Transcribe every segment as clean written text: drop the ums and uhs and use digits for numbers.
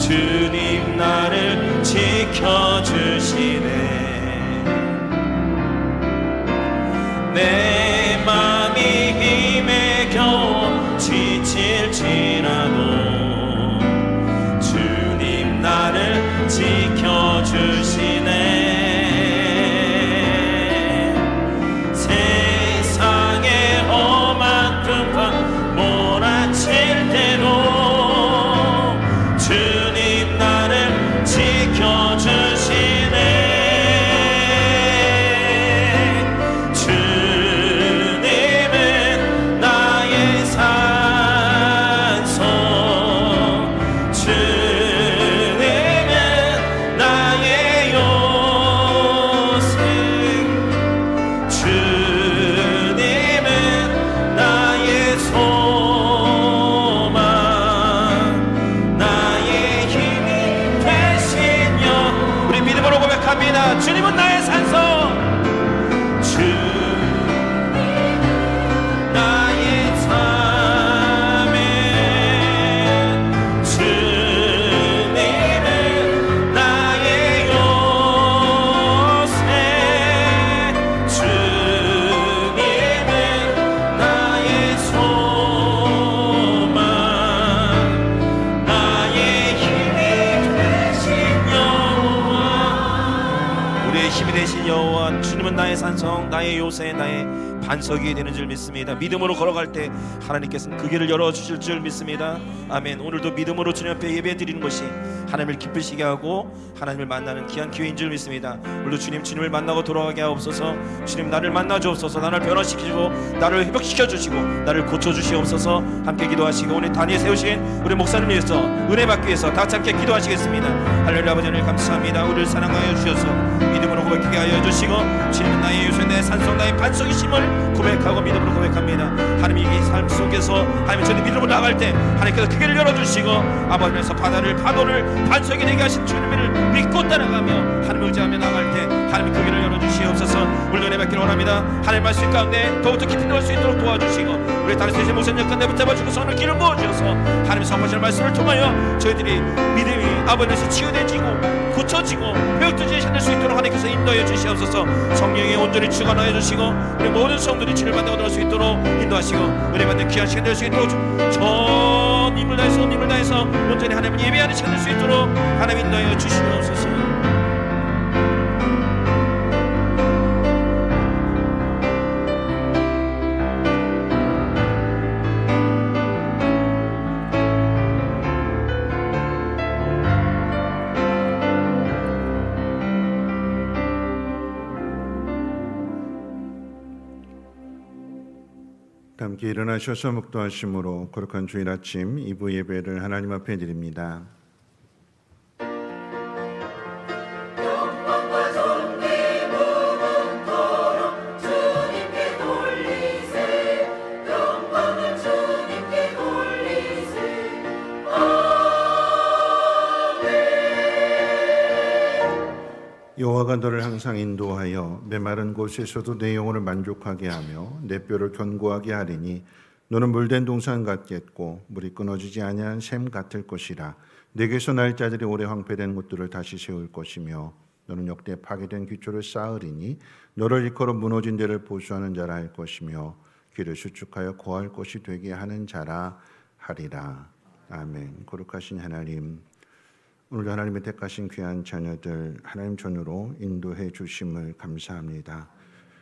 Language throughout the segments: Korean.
주님 나를 지켜주시네. 내 맘이 힘에 겨워 지칠지라도 주님 나를 지켜주시네. 세상의 험한 풍파 몰아칠 때도 주님 나를 지켜주시네. 주님은 나의 산성, 주님은 나의 요새, 주님은 나의 소망, 나의 힘이 되신 여. 우리 믿음으로 고백합니다. 주님은 나의 산성, 나의 삶에, 주님은 나의 요새, 주님은 나의 소망, 나의 힘이 되신 여호와. 우리의 힘이 되신 여호와, 주님은 나의 산성, 나의 요새, 나의 반석이 되는 줄 믿습니다. 믿음으로 걸어갈 때 하나님께서는 그 길을 열어주실 줄 믿습니다. 아멘. 오늘도 믿음으로 주님 앞에 예배드리는 것이 하나님을 기쁘시게 하고 하나님을 만나는 귀한 기회인 줄 믿습니다. 오늘도 주님을 만나고 돌아가게 하옵소서. 주님 나를 만나 주옵소서. 나를 변화시키시고 나를 회복시켜 주시고 나를 고쳐 주시옵소서. 함께 기도하시고 오늘 단위에 세우신 우리 목사님 위해서 은혜 받기 위해서 다 같이 함께 기도하시겠습니다. 할렐루야. 아버지 하나님 감사합니다. 우리를 사랑하여 주셔서 믿음으로 고백하게 하여 주시고 주님은 나의 요새, 나의 산성, 나의 반석이심을 고백하고 믿음으로 고백합니다. 하나님이 이 삶 속에서 하나님 저희 믿음으로 나갈 때 하나님께서 그 길을 열어주시고 아버지께서 파도를 반석이 되게 하신 주님을 믿고 따라가며 하나님을 의지하며 나갈 때 하나님 그 길을 열어주시옵소서. 오늘 은혜 받기를 원합니다. 하나님 말씀 가운데 더욱더 깊이 들어갈 수 있도록 도와주시고 우리 다른 세세 목사님 역간 내붙잡아 붙잡아주고 오늘 길을 모아주셔서 하나님 선포하시는 말씀을 통하여 저희들이 믿음이 아버지에서 치유되지고 고쳐지고 회복되지 않을 수 있도록 하나님께서 인도해 주시옵소서. 성령의 온전히 주관하여 주시고 우리 모든 성도들이 치료받는 얻을 수 있도록 인도하시고 은혜 받는 귀한 시간 될 수 있도록 전 힘을 다해서 온전히 하나님을 예배하는 시간 될 수 있도록 하나님 인도하여 주시옵소서. 함께 일어나셔서 묵도하심으로 거룩한 주일 아침 2부 예배를 하나님 앞에 드립니다. 영광과 존귀 무궁토록 주님께 돌리세. 영광을 주님께 돌리세. 여호와가 너를 항상 인도하여 메마른 곳에서도 내 영혼을 만족하게 하며 내 뼈를 견고하게 하리니 너는 물된 동산 같겠고 물이 끊어지지 아니한 샘 같을 것이라. 내게서 날 자들이 오래 황폐된 곳들을 다시 세울 것이며 너는 역대 파괴된 기초를 쌓으리니 너를 일컬어 무너진 데를 보수하는 자라 할 것이며 길을 수축하여 거할 곳이 되게 하는 자라 하리라. 아멘. 거룩하신 하나님, 오늘도 하나님의 택하신 귀한 자녀들 하나님 전으로 인도해 주심을 감사합니다.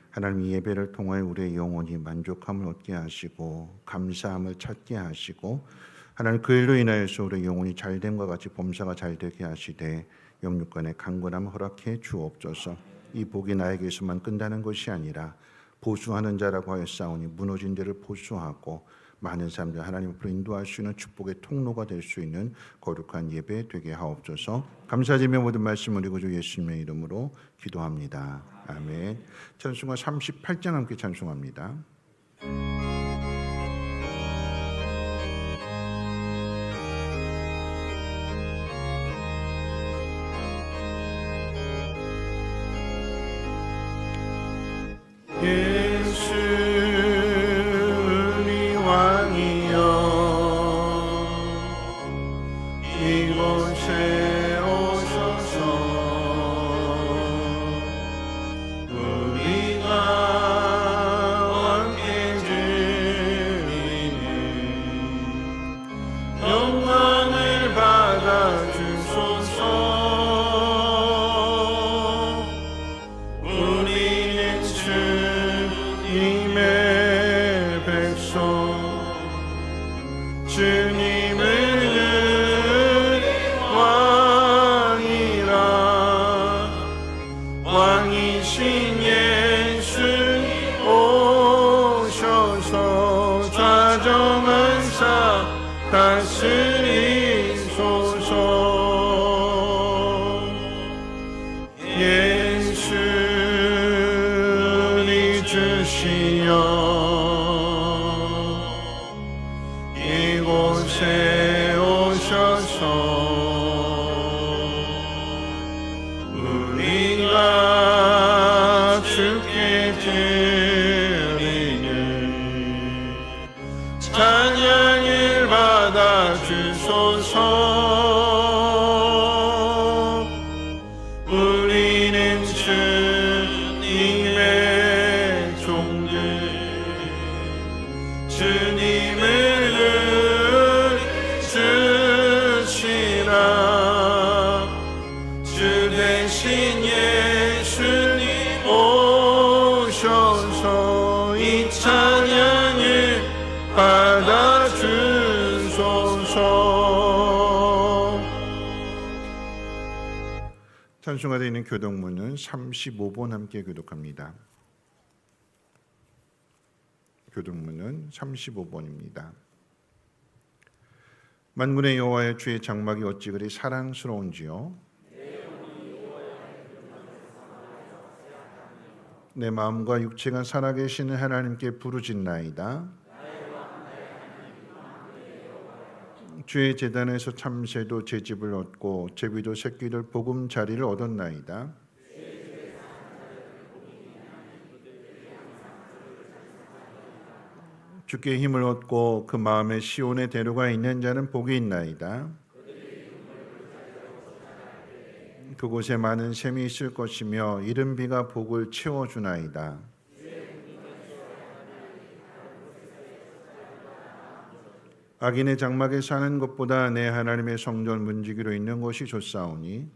하나님, 이 예배를 통하여 우리의 영혼이 만족함을 얻게 하시고 감사함을 찾게 하시고 하나님 그 일로 인하여서 우리의 영혼이 잘됨과 같이 범사가 잘되게 하시되 영육간의 강건함을 허락해 주옵소서. 이 복이 나에게서만 끝나는 것이 아니라 보수하는 자라고 하였사오니 무너진 데를 보수하고 많은 사람들 하나님 앞으로 인도할 수 있는 축복의 통로가 될 수 있는 거룩한 예배 되게 하옵소서. 감사드리며 모든 말씀 우리 구주 예수님의 이름으로 기도합니다. 아멘. 찬송가 38장 함께 찬송합니다. 예수니 왕이여 이곳 이곳에 오셔서 우리가 함께 드리는 영광을 받아 주소서. 우리는 주님의 백성, 주님을 왕이라, 왕이신 예수님 오셔서 좌정한사 다스리소서. 예수님 주시여 이곳에 오셔서 우리가 주께 드리는 찬양을 받아 주소서. 우리는 주님의 종들, 주님을 주시라. 주 대신 예수님 오셔서 이 찬양을 받아 주소서. 찬송가 되어 있는 교독문은 35번 함께 교독합니다. 교독문은 35번입니다. 만군의 여호와의 주의 장막이 어찌 그리 사랑스러운지요. 내 마음과 육체가 살아계시는 하나님께 부르짖나이다. 주의 제단에서 참새도 제 집을 얻고 제비도 새끼들 보금자리를 얻었나이다. 주께 힘을 얻고 그 마음에 시온의 대로가 있는 자는 복이 있나이다. 그곳에 많은 샘이 있을 것이며 이른 비가 복을 채워주나이다. 악인의 장막에 사는 것보다 내 하나님의 성전 문지기로 있는 곳이 좋사오니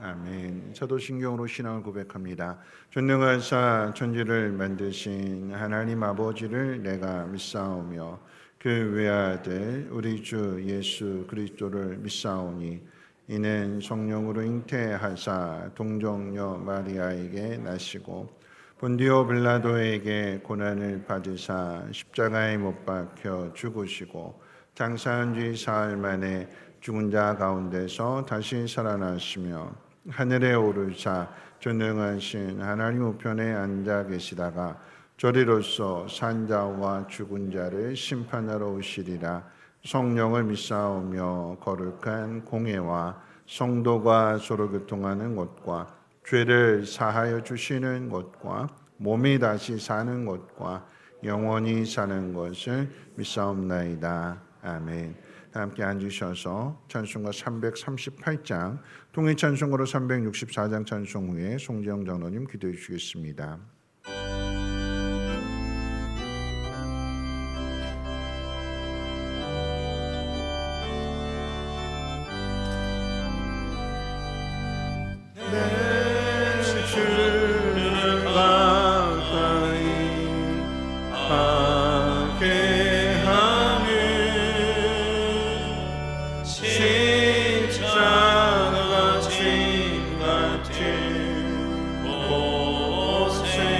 아멘. 사도신경으로 신앙을 고백합니다. 전능하사 천지를 만드신 하나님 아버지를 내가 믿사오며 그 외아들 우리 주 예수 그리스도를 믿사오니 이는 성령으로 잉태하사 동정녀 마리아에게 나시고 본디오 빌라도에게 고난을 받으사 십자가에 못 박혀 죽으시고 장사한 지 사흘 만에 죽은 자 가운데서 다시 살아나시며 하늘에 오르사 전능하신 하나님 우편에 앉아 계시다가 저리로서 산자와 죽은 자를 심판하러 오시리라. 성령을 믿사오며 거룩한 공회와 성도가 서로 교통하는 것과 죄를 사하여 주시는 것과 몸이 다시 사는 것과 영원히 사는 것을 믿사옵나이다. 아멘. 함께 앉으셔서 찬송가 338장 통일 찬송가로 364장 찬송 후에 송재영 장로님 기도해 주시겠습니다. 십자가 진 같은 곳에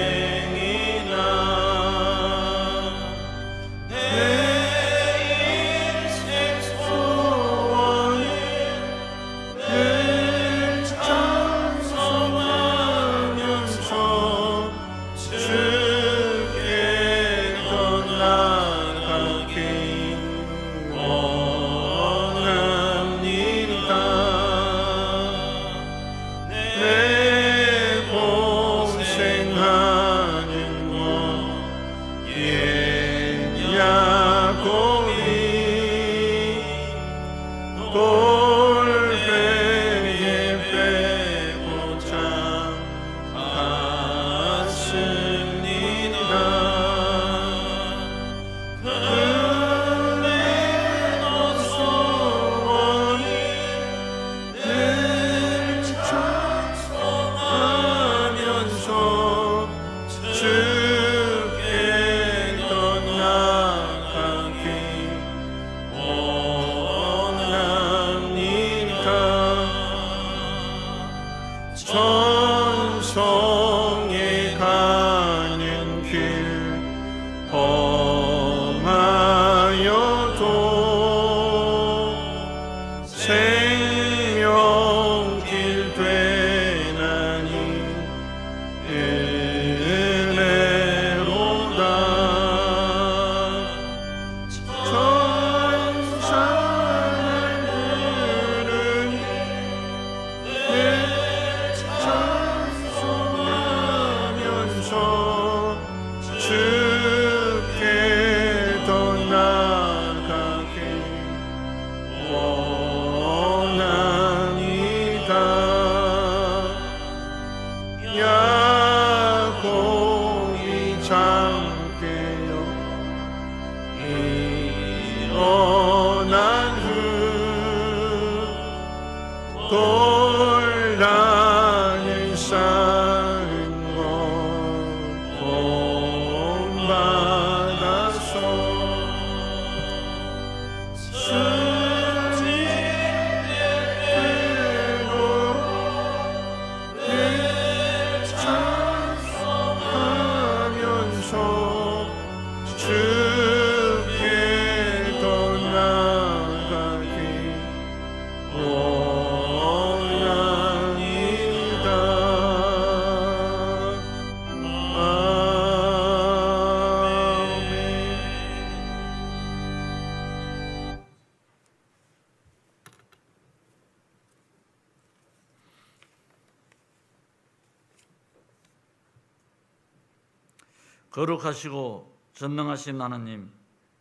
거룩하시고 전능하신 하나님,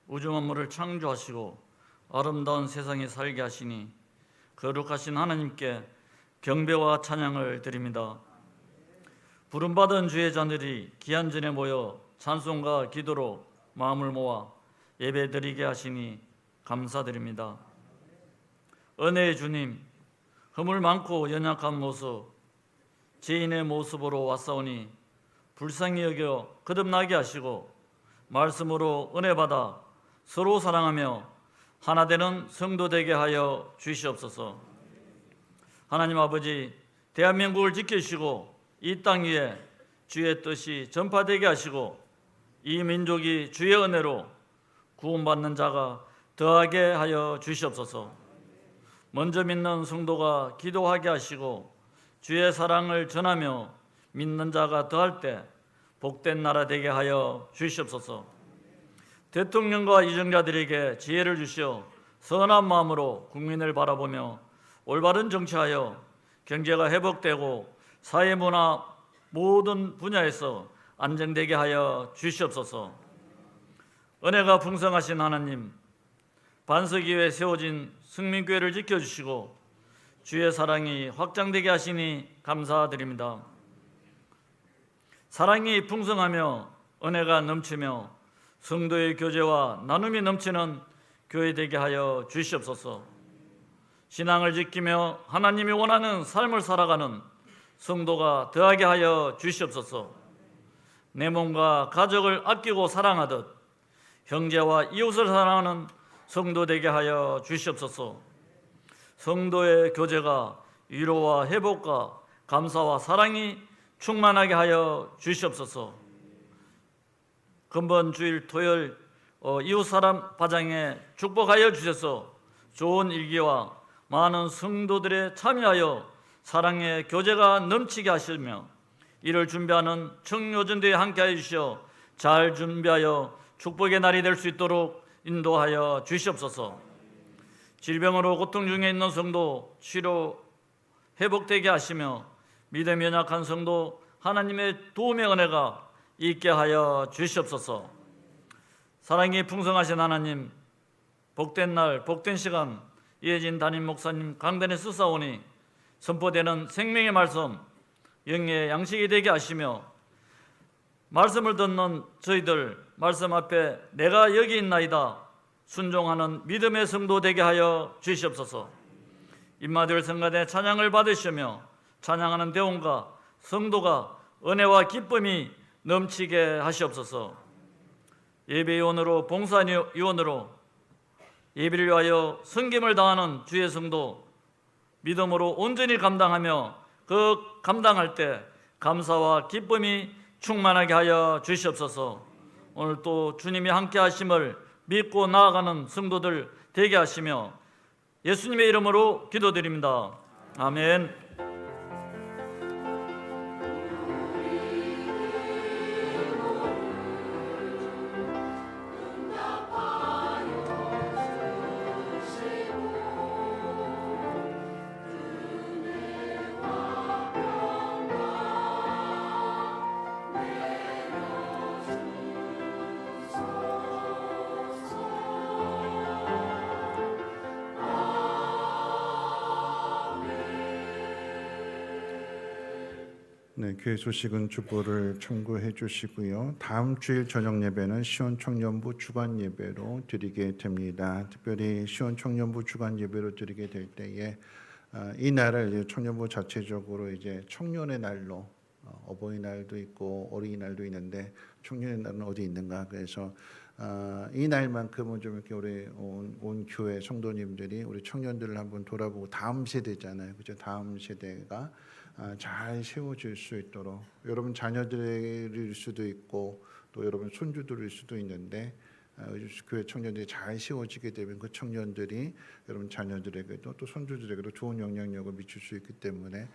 우주 만물을 창조하시고 아름다운 세상에 살게 하시니 거룩하신 하나님께 경배와 찬양을 드립니다. 부름받은 주의 자들이 기한 전에 모여 찬송과 기도로 마음을 모아 예배드리게 하시니 감사드립니다. 은혜의 주님, 허물 많고 연약한 모습, 죄인의 모습으로 왔사오니 불쌍히 여겨 거듭나게 하시고 말씀으로 은혜 받아 서로 사랑하며 하나 되는 성도 되게 하여 주시옵소서. 하나님 아버지, 대한민국을 지키시고 이 땅 위에 주의 뜻이 전파되게 하시고 이 민족이 주의 은혜로 구원받는 자가 더하게 하여 주시옵소서. 먼저 믿는 성도가 기도하게 하시고 주의 사랑을 전하며 믿는 자가 더할 때 복된 나라 되게 하여 주시옵소서. 대통령과 이정자들에게 지혜를 주시어 선한 마음으로 국민을 바라보며 올바른 정치하여 경제가 회복되고 사회문화 모든 분야에서 안정되게 하여 주시옵소서. 은혜가 풍성하신 하나님, 반석 위에 세워진 승민교회를 지켜주시고 주의 사랑이 확장되게 하시니 감사드립니다. 사랑이 풍성하며 은혜가 넘치며 성도의 교제와 나눔이 넘치는 교회 되게 하여 주시옵소서. 신앙을 지키며 하나님이 원하는 삶을 살아가는 성도가 더하게 하여 주시옵소서. 내 몸과 가족을 아끼고 사랑하듯 형제와 이웃을 사랑하는 성도 되게 하여 주시옵소서. 성도의 교제가 위로와 회복과 감사와 사랑이 충만하게 하여 주시옵소서. 금번 주일 토요일 이웃사람 파장에 축복하여 주셔서 좋은 일기와 많은 성도들의 참여하여 사랑의 교제가 넘치게 하시며 이를 준비하는 청료전대에 함께하여 주시어 잘 준비하여 축복의 날이 될 수 있도록 인도하여 주시옵소서. 질병으로 고통 중에 있는 성도 치료 회복되게 하시며 믿음이 연약한 성도 하나님의 도움의 은혜가 있게 하여 주시옵소서. 사랑이 풍성하신 하나님, 복된 날 복된 시간 이혜진 담임 목사님 강단에 서사오니 선포되는 생명의 말씀 영의 양식이 되게 하시며 말씀을 듣는 저희들 말씀 앞에 내가 여기 있나이다 순종하는 믿음의 성도 되게 하여 주시옵소서. 임마누엘 성가대 찬양을 받으시며 찬양하는 대원과 성도가 은혜와 기쁨이 넘치게 하시옵소서. 예배위원으로 봉사위원으로 예배를 위하여 섬김을 다하는 주의 성도 믿음으로 온전히 감당하며 그 감당할 때 감사와 기쁨이 충만하게 하여 주시옵소서. 오늘 또 주님이 함께 하심을 믿고 나아가는 성도들 되게 하시며 예수님의 이름으로 기도드립니다. 아멘. 네, 교회 소식은 주보를 참고해 주시고요. 다음 주일 저녁 예배는 시온 청년부 주간 예배로 드리게 됩니다. 특별히 시온 청년부 주간 예배로 드리게 될 때에 이 날을 이제 청년부 자체적으로 이제 청년의 날로 어버이날도 있고 어린이날도 있는데 청년의 날은 어디 있는가? 그래서 이 날만큼은 좀 이렇게 우리 온 교회 성도님들이 우리 청년들을 한번 돌아보고 다음 세대잖아요, 그죠? 다음 세대가 잘 세워질 수 있도록 여러분 자녀들일 수도 있고 또 여러분 손주들일 수도 있는데 교회 청년들이 잘 세워지게 되면 그 청년들이 여러분 자녀들에게도 또 손주들에게도 좋은 영향력을 미칠 수 있기 때문에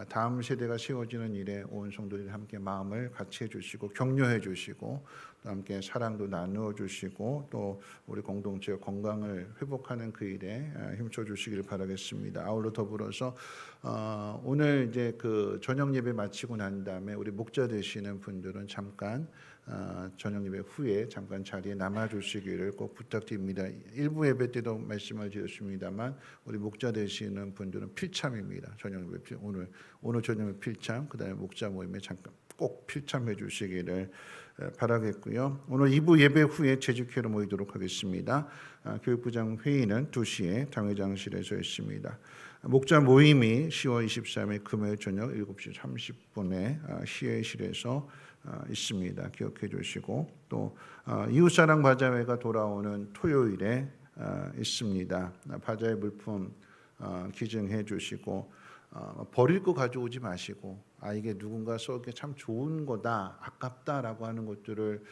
다음 세대가 세워지는 일에 온 성도들이 함께 마음을 같이 해주시고 격려해 주시고 또 함께 사랑도 나누어 주시고 또 우리 공동체의 건강을 회복하는 그 일에 힘써 주시기를 바라겠습니다. 아울러 더불어서 오늘 이제 그 저녁 예배 마치고 난 다음에 우리 목자 되시는 분들은 잠깐 저녁 예배 후에 잠깐 자리에 남아주시기를 꼭 부탁드립니다. 일부 예배 때도 말씀을 드렸습니다만 우리 목자 되시는 분들은 필참입니다. 저녁 예배 오늘 저녁 예배 필참, 그다음에 목자 모임에 잠깐 꼭 필참해 주시기를 바라겠고요. 오늘 2부 예배 후에 재직회로 모이도록 하겠습니다. 교육부장 회의는 2시에 당회장실에서 있습니다. 목자 모임이 10월 23일 금요일 저녁 7시 30분에 시회실에서 있습니다. 기억해 주시고 또 이웃사랑 바자회가 돌아오는 토요일에 있습니다. 바자회 물품 기증해 주시고 버릴 거 가져오지 마시고 이게 누군가 쏘기 참 좋은 거다, 아깝다라고 하는 것들을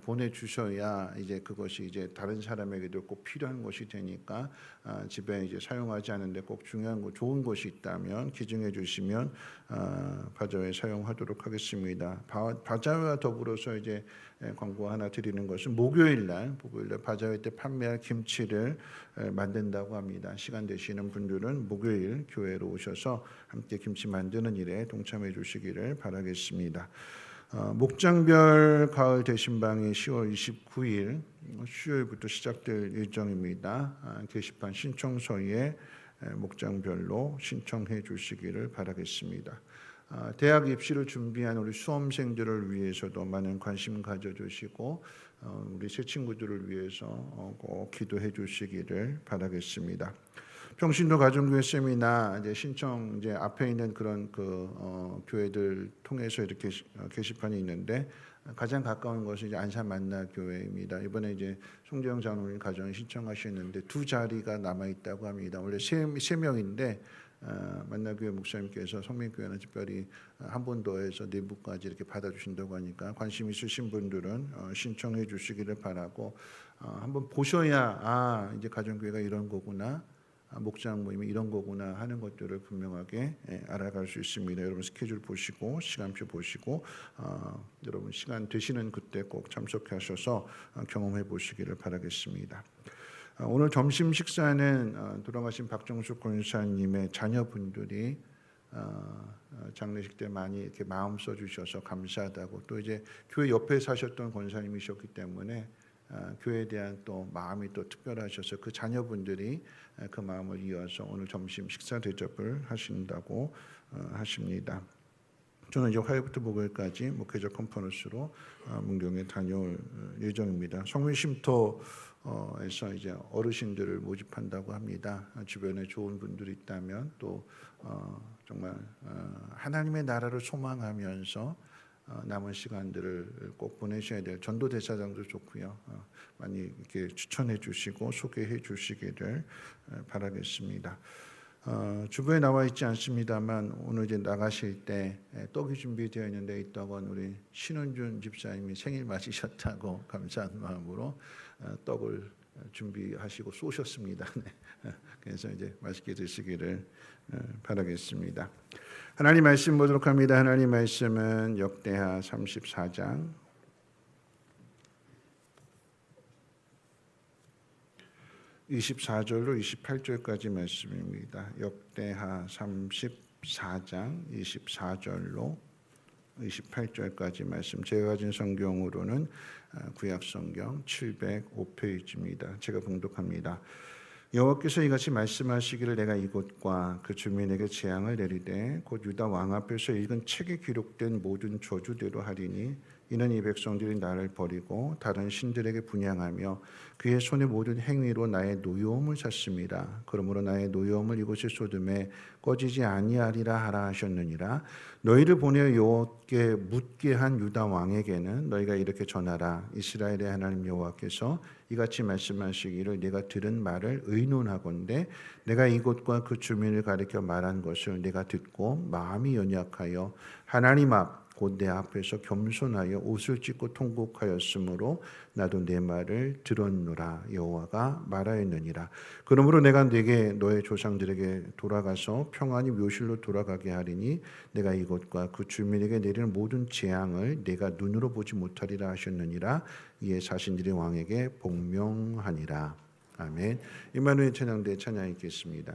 보내주셔야 이제 그것이 이제 다른 사람에게도 꼭 필요한 것이 되니까 집에 이제 사용하지 않는데 꼭 중요한 거, 좋은 것이 있다면 기증해 주시면 바자회 사용하도록 하겠습니다. 바자회와 더불어서 이제 광고 하나 드리는 것은 목요일 날 바자회 때 판매할 김치를 만든다고 합니다. 시간 되시는 분들은 목요일 교회로 오셔서 함께 김치 만드는 일에 동참해 주시기를 바라겠습니다. 목장별 가을 대신방이 10월 29일 수요일부터 시작될 예정입니다. 게시판 신청서에 목장별로 신청해 주시기를 바라겠습니다. 대학 입시를 준비한 우리 수험생들을 위해서도 많은 관심 가져주시고 우리 새 친구들을 위해서 꼭 기도해 주시기를 바라겠습니다. 평신도 가정교회 세미나 이제 신청 이제 앞에 있는 그런 교회들 통해서 이렇게 게시판이 있는데 가장 가까운 것은 이제 안산 만나교회입니다. 이번에 이제 송재영 장로님 가정을 신청하셨는데 2자리가 남아 있다고 합니다. 원래 세 명인데 만나교회 목사님께서 성민교회는 특별히 한 번 더 해서 내부까지 이렇게 받아주신다고 하니까 관심 있으신 분들은 신청해 주시기를 바라고 한번 보셔야 이제 가정교회가 이런 거구나, 목장 모임이 이런 거구나 하는 것들을 분명하게 알아갈 수 있습니다. 여러분 스케줄 보시고 시간표 보시고 여러분 시간 되시는 그때 꼭 참석하셔서 경험해 보시기를 바라겠습니다. 오늘 점심 식사는 돌아가신 박정숙 권사님의 자녀분들이 장례식 때 많이 이렇게 마음 써주셔서 감사하다고, 또 이제 교회 옆에 사셨던 권사님이셨기 때문에 교회에 대한 또 마음이 또 특별하셔서 그 자녀분들이 그 마음을 이어서 오늘 점심 식사 대접을 하신다고 하십니다. 저는 이제 화요일부터 목요일까지 목회적 컨퍼런스로 문경에 다녀올 예정입니다. 성민 쉼터에서 이제 어르신들을 모집한다고 합니다. 주변에 좋은 분들이 있다면 또 정말 하나님의 나라를 소망하면서 남은 시간들을 꼭 보내셔야 될 전도대사장도 좋고요. 많이 이렇게 추천해 주시고 소개해 주시기를 바라겠습니다. 주부에 나와 있지 않습니다만 오늘 이제 나가실 때 떡이 준비되어 있는데 이 떡은 우리 신은준 집사님이 생일 맞으셨다고 감사한 마음으로 떡을 준비하시고 쏘셨습니다. 그래서 이제 맛있게 드시기를 바라겠습니다. 하나님 말씀 보도록 합니다. 하나님 말씀은 역대하 34장 24절로 28절까지 말씀입니다. 역대하 34장 24절로 28절까지 말씀. 제가 가진 성경으로는 구약 성경 705페이지입니다. 제가 봉독합니다. 여호와께서 이같이 말씀하시기를 내가 이곳과 그 주민에게 재앙을 내리되 곧 유다 왕 앞에서 읽은 책에 기록된 모든 저주대로 하리니 이는 이 백성들이 나를 버리고 다른 신들에게 분향하며 그의 손의 모든 행위로 나의 노여움을 샀습니다. 그러므로 나의 노여움을 이곳에 쏟음에 꺼지지 아니하리라 하라 하셨느니라. 너희를 보내어 여호와께 묻게 한 유다 왕에게는 너희가 이렇게 전하라. 이스라엘의 하나님 여호와께서 이같이 말씀하시기를 내가 들은 말을 의논하건대 내가 이곳과 그 주민을 가리켜 말한 것을 내가 듣고 마음이 연약하여 하나님 앞 곧 내 앞에서 겸손하여 옷을 찢고 통곡하였으므로 나도 내 말을 들었노라. 여호와가 말하였느니라. 그러므로 내가 네게 너의 조상들에게 돌아가서 평안히 묘실로 돌아가게 하리니 내가 이곳과 그 주민에게 내리는 모든 재앙을 내가 눈으로 보지 못하리라 하셨느니라. 이에 사신들이 왕에게 복명하니라. 아멘. 임마누엘 찬양대 찬양 읽겠습니다.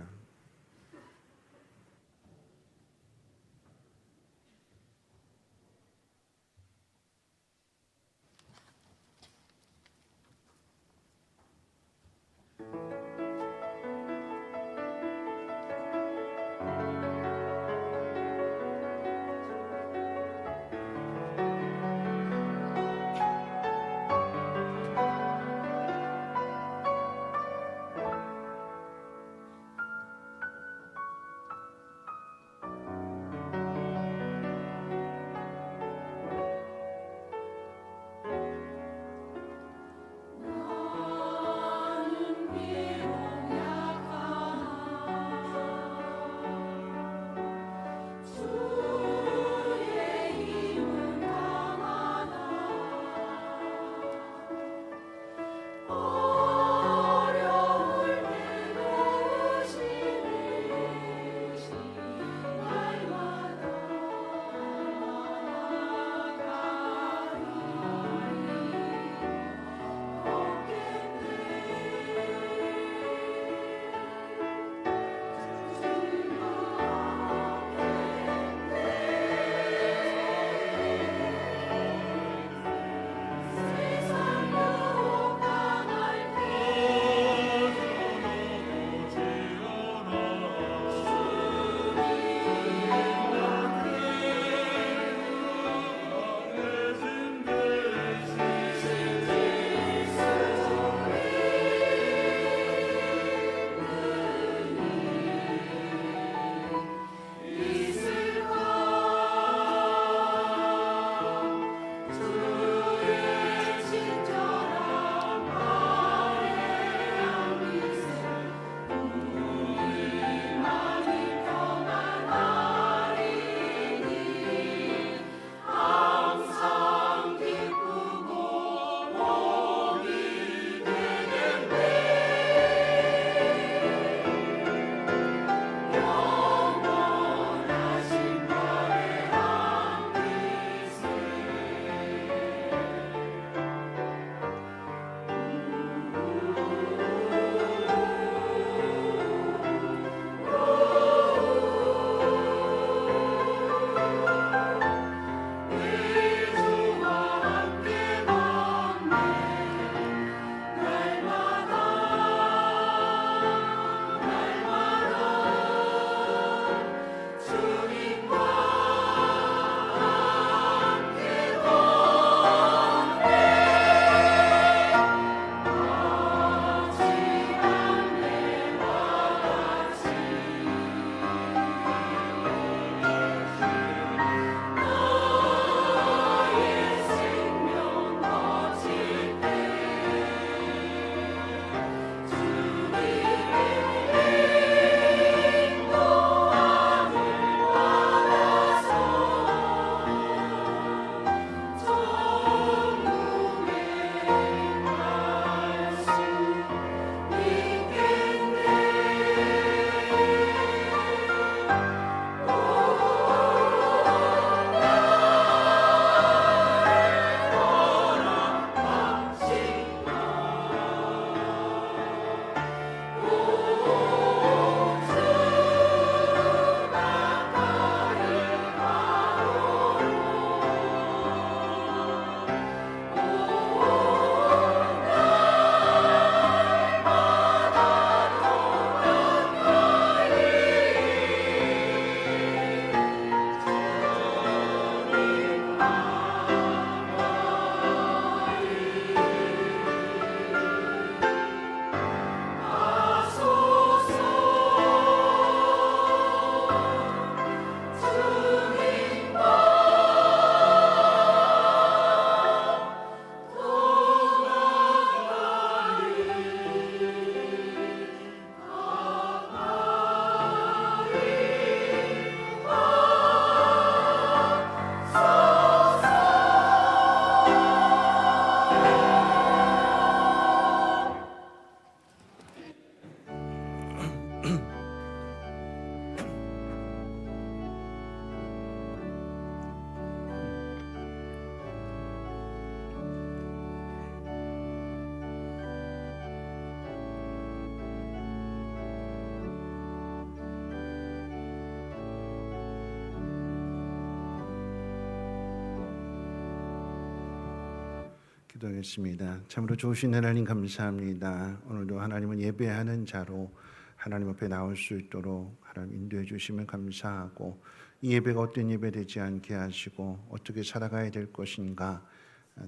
기도하겠습니다. 참으로 좋으신 하나님 감사합니다. 오늘도 하나님은 예배하는 자로 하나님 앞에 나올 수 있도록 하나님 인도해 주시면 감사하고, 이 예배가 어떤 예배 되지 않게 하시고 어떻게 살아가야 될 것인가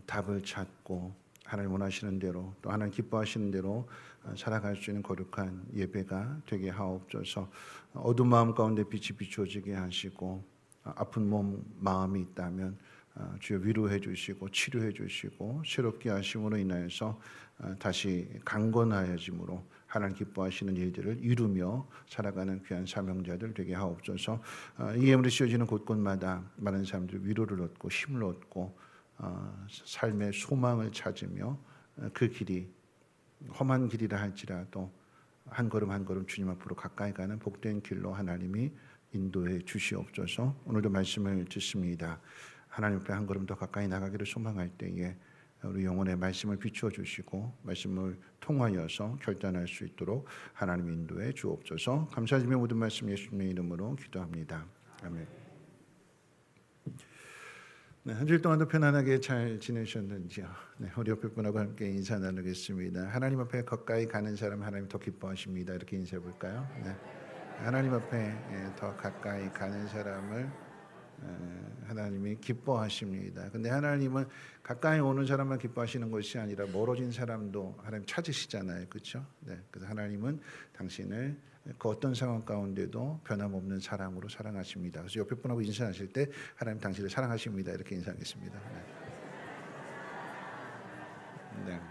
답을 찾고 하나님 원하시는 대로, 또 하나님 기뻐하시는 대로 살아갈 수 있는 거룩한 예배가 되게 하옵소서. 어두운 마음 가운데 빛이 비추어지게 하시고, 아픈 몸 마음이 있다면 주여 위로해 주시고 치료해 주시고 새롭게 하심으로 인하여서 다시 강건하여짐으로 하나님 기뻐하시는 일들을 이루며 살아가는 귀한 사명자들 되게 하옵소서. 이 예물이 씌워지는 곳곳마다 많은 사람들 위로를 얻고 힘을 얻고 삶의 소망을 찾으며 그 길이 험한 길이라 할지라도 한 걸음 한 걸음 주님 앞으로 가까이 가는 복된 길로 하나님이 인도해 주시옵소서. 오늘도 말씀을 듣습니다. 하나님 앞에 한 걸음 더 가까이 나가기를 소망할 때에 우리 영혼의 말씀을 비추어 주시고 말씀을 통하여서 결단할 수 있도록 하나님 인도해 주옵소서. 감사드리며 모든 말씀 예수님의 이름으로 기도합니다. 아멘. 네, 한 주일 동안도 편안하게 잘 지내셨는지요? 네, 우리 옆에 분하고 함께 인사 나누겠습니다. 하나님 앞에 가까이 가는 사람 하나님 더 기뻐하십니다. 이렇게 인사해 볼까요? 네. 하나님 앞에 더 가까이 가는 사람을 하나님이 기뻐하십니다. 근데 하나님은 가까이 오는 사람만 기뻐하시는 것이 아니라 멀어진 사람도 하나님 찾으시잖아요, 그렇죠? 네, 그래서 하나님은 당신을 그 어떤 상황 가운데도 변함없는 사랑으로 사랑하십니다. 그래서 옆에 분하고 인사하실 때 하나님 당신을 사랑하십니다. 이렇게 인사하겠습니다. 네. 네.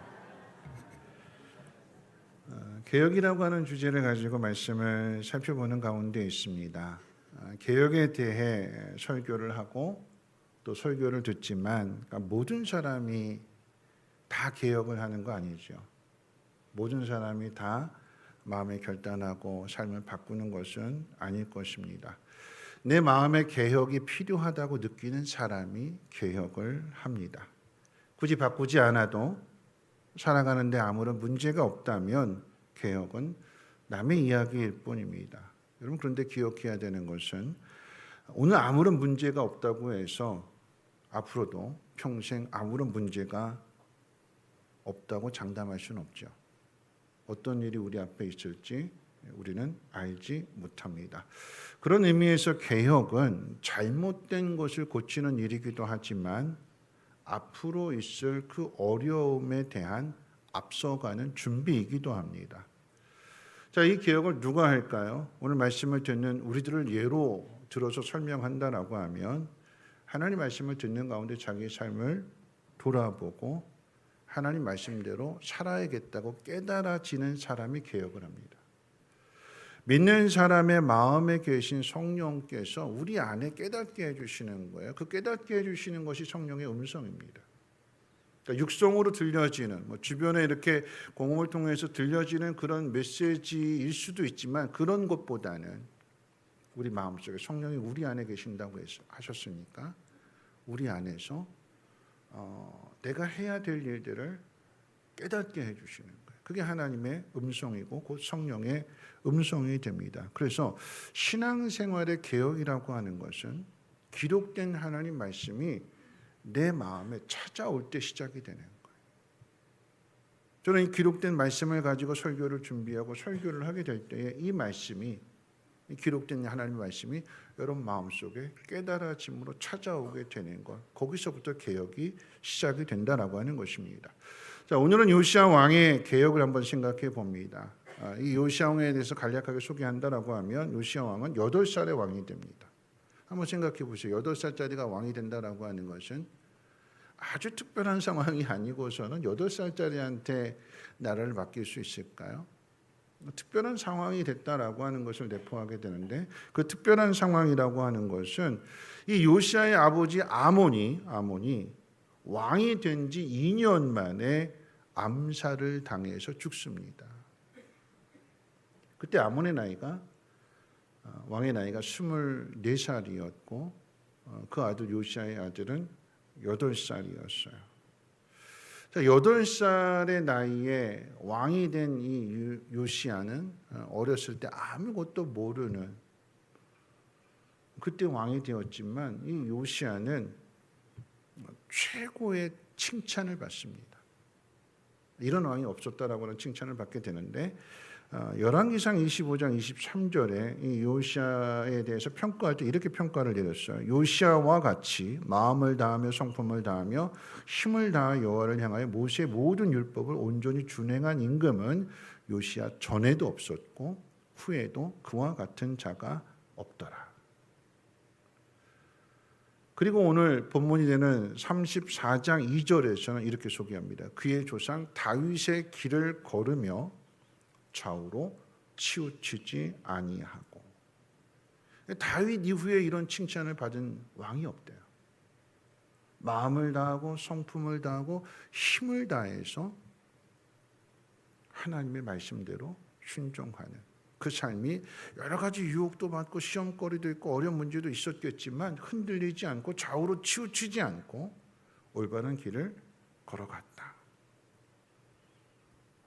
개혁이라고 하는 주제를 가지고 말씀을 살펴보는 가운데 있습니다. 개혁에 대해 설교를 하고 또 설교를 듣지만, 그러니까 모든 사람이 다 개혁을 하는 거 아니죠. 모든 사람이 다 마음에 결단하고 삶을 바꾸는 것은 아닐 것입니다. 내 마음의 개혁이 필요하다고 느끼는 사람이 개혁을 합니다. 굳이 바꾸지 않아도 살아가는데 아무런 문제가 없다면 개혁은 남의 이야기일 뿐입니다. 여러분, 그런데 기억해야 되는 것은 오늘 아무런 문제가 없다고 해서 앞으로도 평생 아무런 문제가 없다고 장담할 수는 없죠. 어떤 일이 우리 앞에 있을지 우리는 알지 못합니다. 그런 의미에서 개혁은 잘못된 것을 고치는 일이기도 하지만 앞으로 있을 그 어려움에 대한 앞서가는 준비이기도 합니다. 자, 이 개혁을 누가 할까요? 오늘 말씀을 듣는 우리들을 예로 들어서 설명한다라고 하면 하나님 말씀을 듣는 가운데 자기 삶을 돌아보고 하나님 말씀대로 살아야겠다고 깨달아지는 사람이 개혁을 합니다. 믿는 사람의 마음에 계신 성령께서 우리 안에 깨닫게 해주시는 거예요. 그 깨닫게 해주시는 것이 성령의 음성입니다. 그러니까 육성으로 들려지는, 주변에 이렇게 공업을 통해서 들려지는 그런 메시지일 수도 있지만 그런 것보다는 우리 마음속에 성령이 우리 안에 계신다고 하셨으니까 우리 안에서 내가 해야 될 일들을 깨닫게 해주시는 거예요. 그게 하나님의 음성이고 곧 성령의 음성이 됩니다. 그래서 신앙생활의 개혁이라고 하는 것은 기록된 하나님 말씀이 내 마음에 찾아올 때 시작이 되는 거예요. 저는 이 기록된 말씀을 가지고 설교를 준비하고 설교를 하게 될 때에 이 말씀이, 이 기록된 하나님의 말씀이 여러분 마음속에 깨달아짐으로 찾아오게 되는 것, 거기서부터 개혁이 시작이 된다라고 하는 것입니다. 자, 오늘은 요시야 왕의 개혁을 한번 생각해 봅니다. 이 요시야 왕에 대해서 간략하게 소개한다라고 하면 요시야 왕은 8살의 왕이 됩니다. 한번 생각해 보세요. 8살짜리가 왕이 된다라고 하는 것은 아주 특별한 상황이 아니고서는 8살짜리한테 나라를 맡길 수 있을까요? 특별한 상황이 됐다라고 하는 것을 내포하게 되는데, 그 특별한 상황이라고 하는 것은 이 요시야의 아버지 아몬이 왕이 된 지 2년 만에 암살을 당해서 죽습니다. 그때 아몬의 나이가 왕의 나이가 24살이었고 그 아들 요시야의 아들은 8살이었어요. 8살의 나이에 왕이 된 이 요시야는 어렸을 때 아무것도 모르는, 그때 왕이 되었지만 이 요시야는 최고의 칭찬을 받습니다. 이런 왕이 없었다라고는 칭찬을 받게 되는데 열왕기상 25장 23절에 이 요시야에 대해서 평가할 때 이렇게 평가를 내렸어요. 요시야와 같이 마음을 다하며 성품을 다하며 힘을 다하 여호와를 향하여 모세의 모든 율법을 온전히 준행한 임금은 요시야 전에도 없었고 후에도 그와 같은 자가 없더라. 그리고 오늘 본문이 되는 34장 2절에서는 이렇게 소개합니다. 그의 조상 다윗의 길을 걸으며 좌우로 치우치지 아니하고. 다윗 이후에 이런 칭찬을 받은 왕이 없대요. 마음을 다하고 성품을 다하고 힘을 다해서 하나님의 말씀대로 순종하는 그 삶이 여러 가지 유혹도 받고 시험거리도 있고 어려운 문제도 있었겠지만 흔들리지 않고 좌우로 치우치지 않고 올바른 길을 걸어갔다.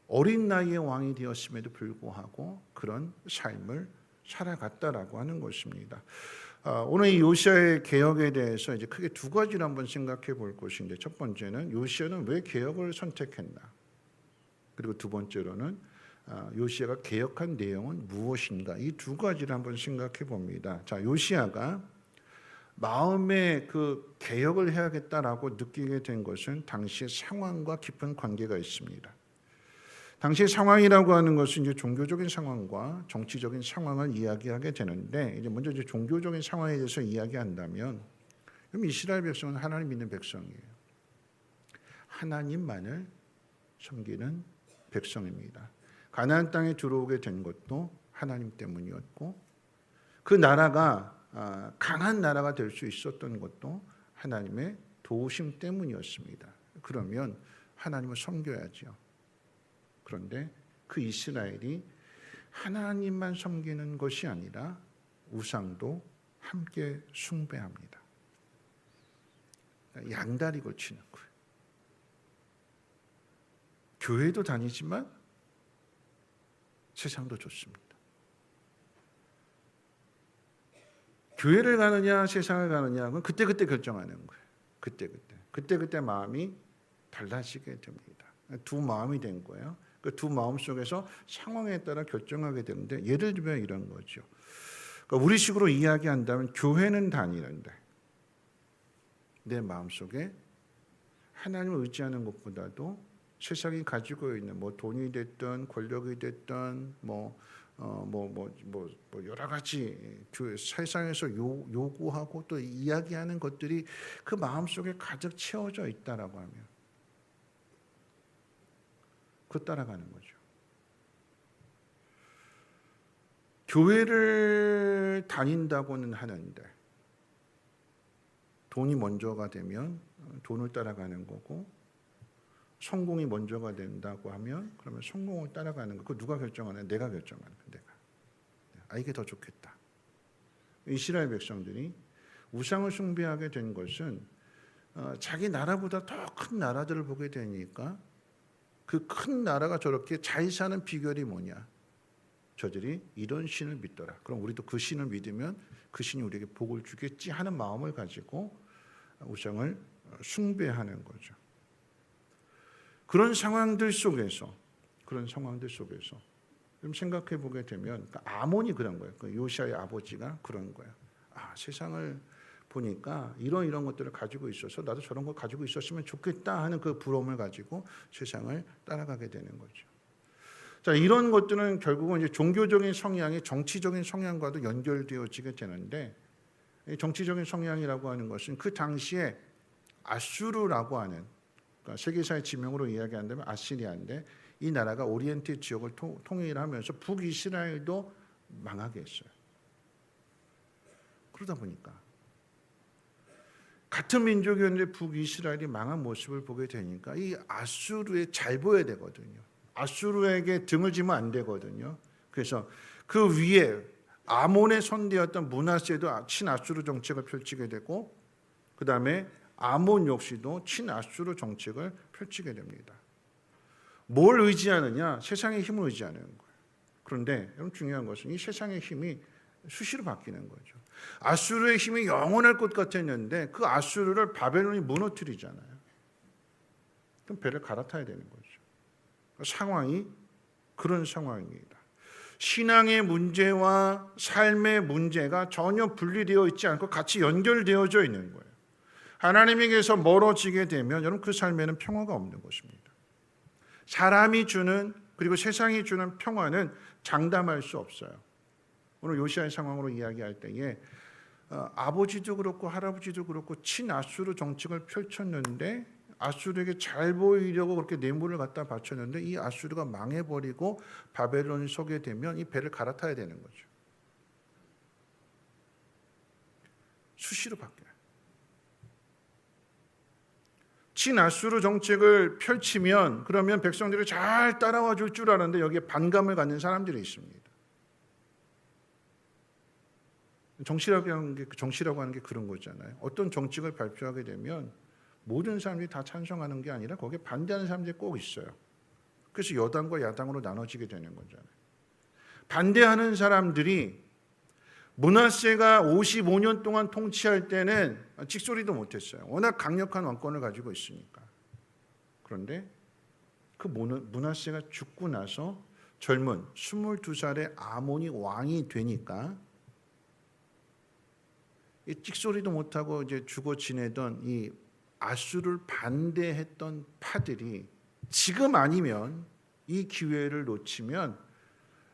어린 나이에 왕이 되었음에도 불구하고 그런 삶을 살아갔다라고 하는 것입니다. 오늘 이 요시야의 개혁에 대해서 이제 크게 두 가지를 한번 생각해 볼 것인데, 첫 번째는 요시야는 왜 개혁을 선택했나? 그리고 두 번째로는 요시야가 개혁한 내용은 무엇인가? 이 두 가지를 한번 생각해 봅니다. 자, 요시야가 마음의 그 개혁을 해야겠다라고 느끼게 된 것은 당시의 상황과 깊은 관계가 있습니다. 당시의 상황이라고 하는 것은 이제 종교적인 상황과 정치적인 상황을 이야기하게 되는데, 이제 먼저 이제 종교적인 상황에 대해서 이야기한다면, 그럼 이스라엘 백성은 하나님 믿는 백성이에요. 하나님만을 섬기는 백성입니다. 가나안 땅에 들어오게 된 것도 하나님 때문이었고, 그 나라가 강한 나라가 될 수 있었던 것도 하나님의 도우심 때문이었습니다. 그러면 하나님을 섬겨야죠. 그런데 그 이스라엘이 하나님만 섬기는 것이 아니라 우상도 함께 숭배합니다. 양다리 걸치는 거예요. 교회도 다니지만 세상도 좋습니다. 교회를 가느냐 세상을 가느냐 그건 그때그때 결정하는 거예요. 그때그때 마음이 달라지게 됩니다. 두 마음이 된 거예요. 그 두 마음 속에서 상황에 따라 결정하게 되는데, 예를 들면 이런 거죠. 그러니까 우리식으로 이야기한다면 교회는 다니는데 내 마음속에 하나님을 의지하는 것보다도 세상이 가지고 있는 뭐 돈이 됐든 권력이 됐든 뭐 여러 가지 세상에서 요구하고 또 이야기하는 것들이 그 마음속에 가득 채워져 있다라고 하면 그거 따라가는 거죠. 교회를 다닌다고는 하는데 돈이 먼저가 되면 돈을 따라가는 거고, 성공이 먼저가 된다고 하면 그러면 성공을 따라가는 거. 그거 누가 결정하냐? 내가 결정하는 거. 내가. 이게 더 좋겠다. 이스라엘 백성들이 우상을 숭배하게 된 것은 자기 나라보다 더 큰 나라들을 보게 되니까, 그 큰 나라가 저렇게 잘 사는 비결이 뭐냐? 저들이 이런 신을 믿더라. 그럼 우리도 그 신을 믿으면 그 신이 우리에게 복을 주겠지 하는 마음을 가지고 우상을 숭배하는 거죠. 그런 상황들 속에서 좀 생각해 보게 되면, 그러니까 아몬이 그런 거예요. 그 요시야의 아버지가 그런 거예요. 세상을 보니까 이런 것들을 가지고 있어서 나도 저런 걸 가지고 있었으면 좋겠다 하는 그 부러움을 가지고 세상을 따라가게 되는 거죠. 자, 이런 것들은 결국은 이제 종교적인 성향이 정치적인 성향과도 연결되어지게 되는데, 정치적인 성향이라고 하는 것은 그 당시에 아수르라고 하는, 그러니까 세계사의 지명으로 이야기한다면 아시리아인데, 이 나라가 오리엔트 지역을 통일하면서 북이스라엘도 망하게 했어요. 그러다 보니까 같은 민족이었는데 북이스라엘이 망한 모습을 보게 되니까 이 아수르에 잘 보여야 되거든요. 아수르에게 등을 지면 안 되거든요. 그래서 그 위에 아몬의 선대였던 므낫세도 친아수르 정책을 펼치게 되고, 그 다음에 아몬 역시도 친아수르 정책을 펼치게 됩니다. 뭘 의지하느냐? 세상의 힘을 의지하는 거예요. 그런데 여러분, 중요한 것은 이 세상의 힘이 수시로 바뀌는 거죠. 아수르의 힘이 영원할 것 같았는데 그 아수르를 바벨론이 무너뜨리잖아요. 그럼 배를 갈아타야 되는 거죠. 상황이 그런 상황입니다. 신앙의 문제와 삶의 문제가 전혀 분리되어 있지 않고 같이 연결되어져 있는 거예요. 하나님에게서 멀어지게 되면 여러분 그 삶에는 평화가 없는 것입니다. 사람이 주는 그리고 세상이 주는 평화는 장담할 수 없어요. 오늘 요시아의 상황으로 이야기할 때에 아버지도 그렇고 할아버지도 그렇고 친아수르 정책을 펼쳤는데 아수르에게 잘 보이려고 그렇게 뇌물을 갖다 바쳤는데 이 아수르가 망해버리고 바벨론이 서게 되면 이 배를 갈아타야 되는 거죠. 수시로 바뀌어요. 친아수르 정책을 펼치면 그러면 백성들이 잘 따라와 줄 줄 아는데 여기에 반감을 갖는 사람들이 있습니다. 정치라고 하는 게 그런 거잖아요. 어떤 정책을 발표하게 되면 모든 사람들이 다 찬성하는 게 아니라 거기에 반대하는 사람들이 꼭 있어요. 그래서 여당과 야당으로 나눠지게 되는 거잖아요. 반대하는 사람들이 므낫세가 55년 동안 통치할 때는 찍소리도 못했어요. 워낙 강력한 왕권을 가지고 있으니까. 그런데 그 므낫세가 죽고 나서 젊은 22살의 아몬이 왕이 되니까 이 찍소리도 못하고 이제 죽어 지내던 이 아수르를 반대했던 파들이 지금 아니면 이 기회를 놓치면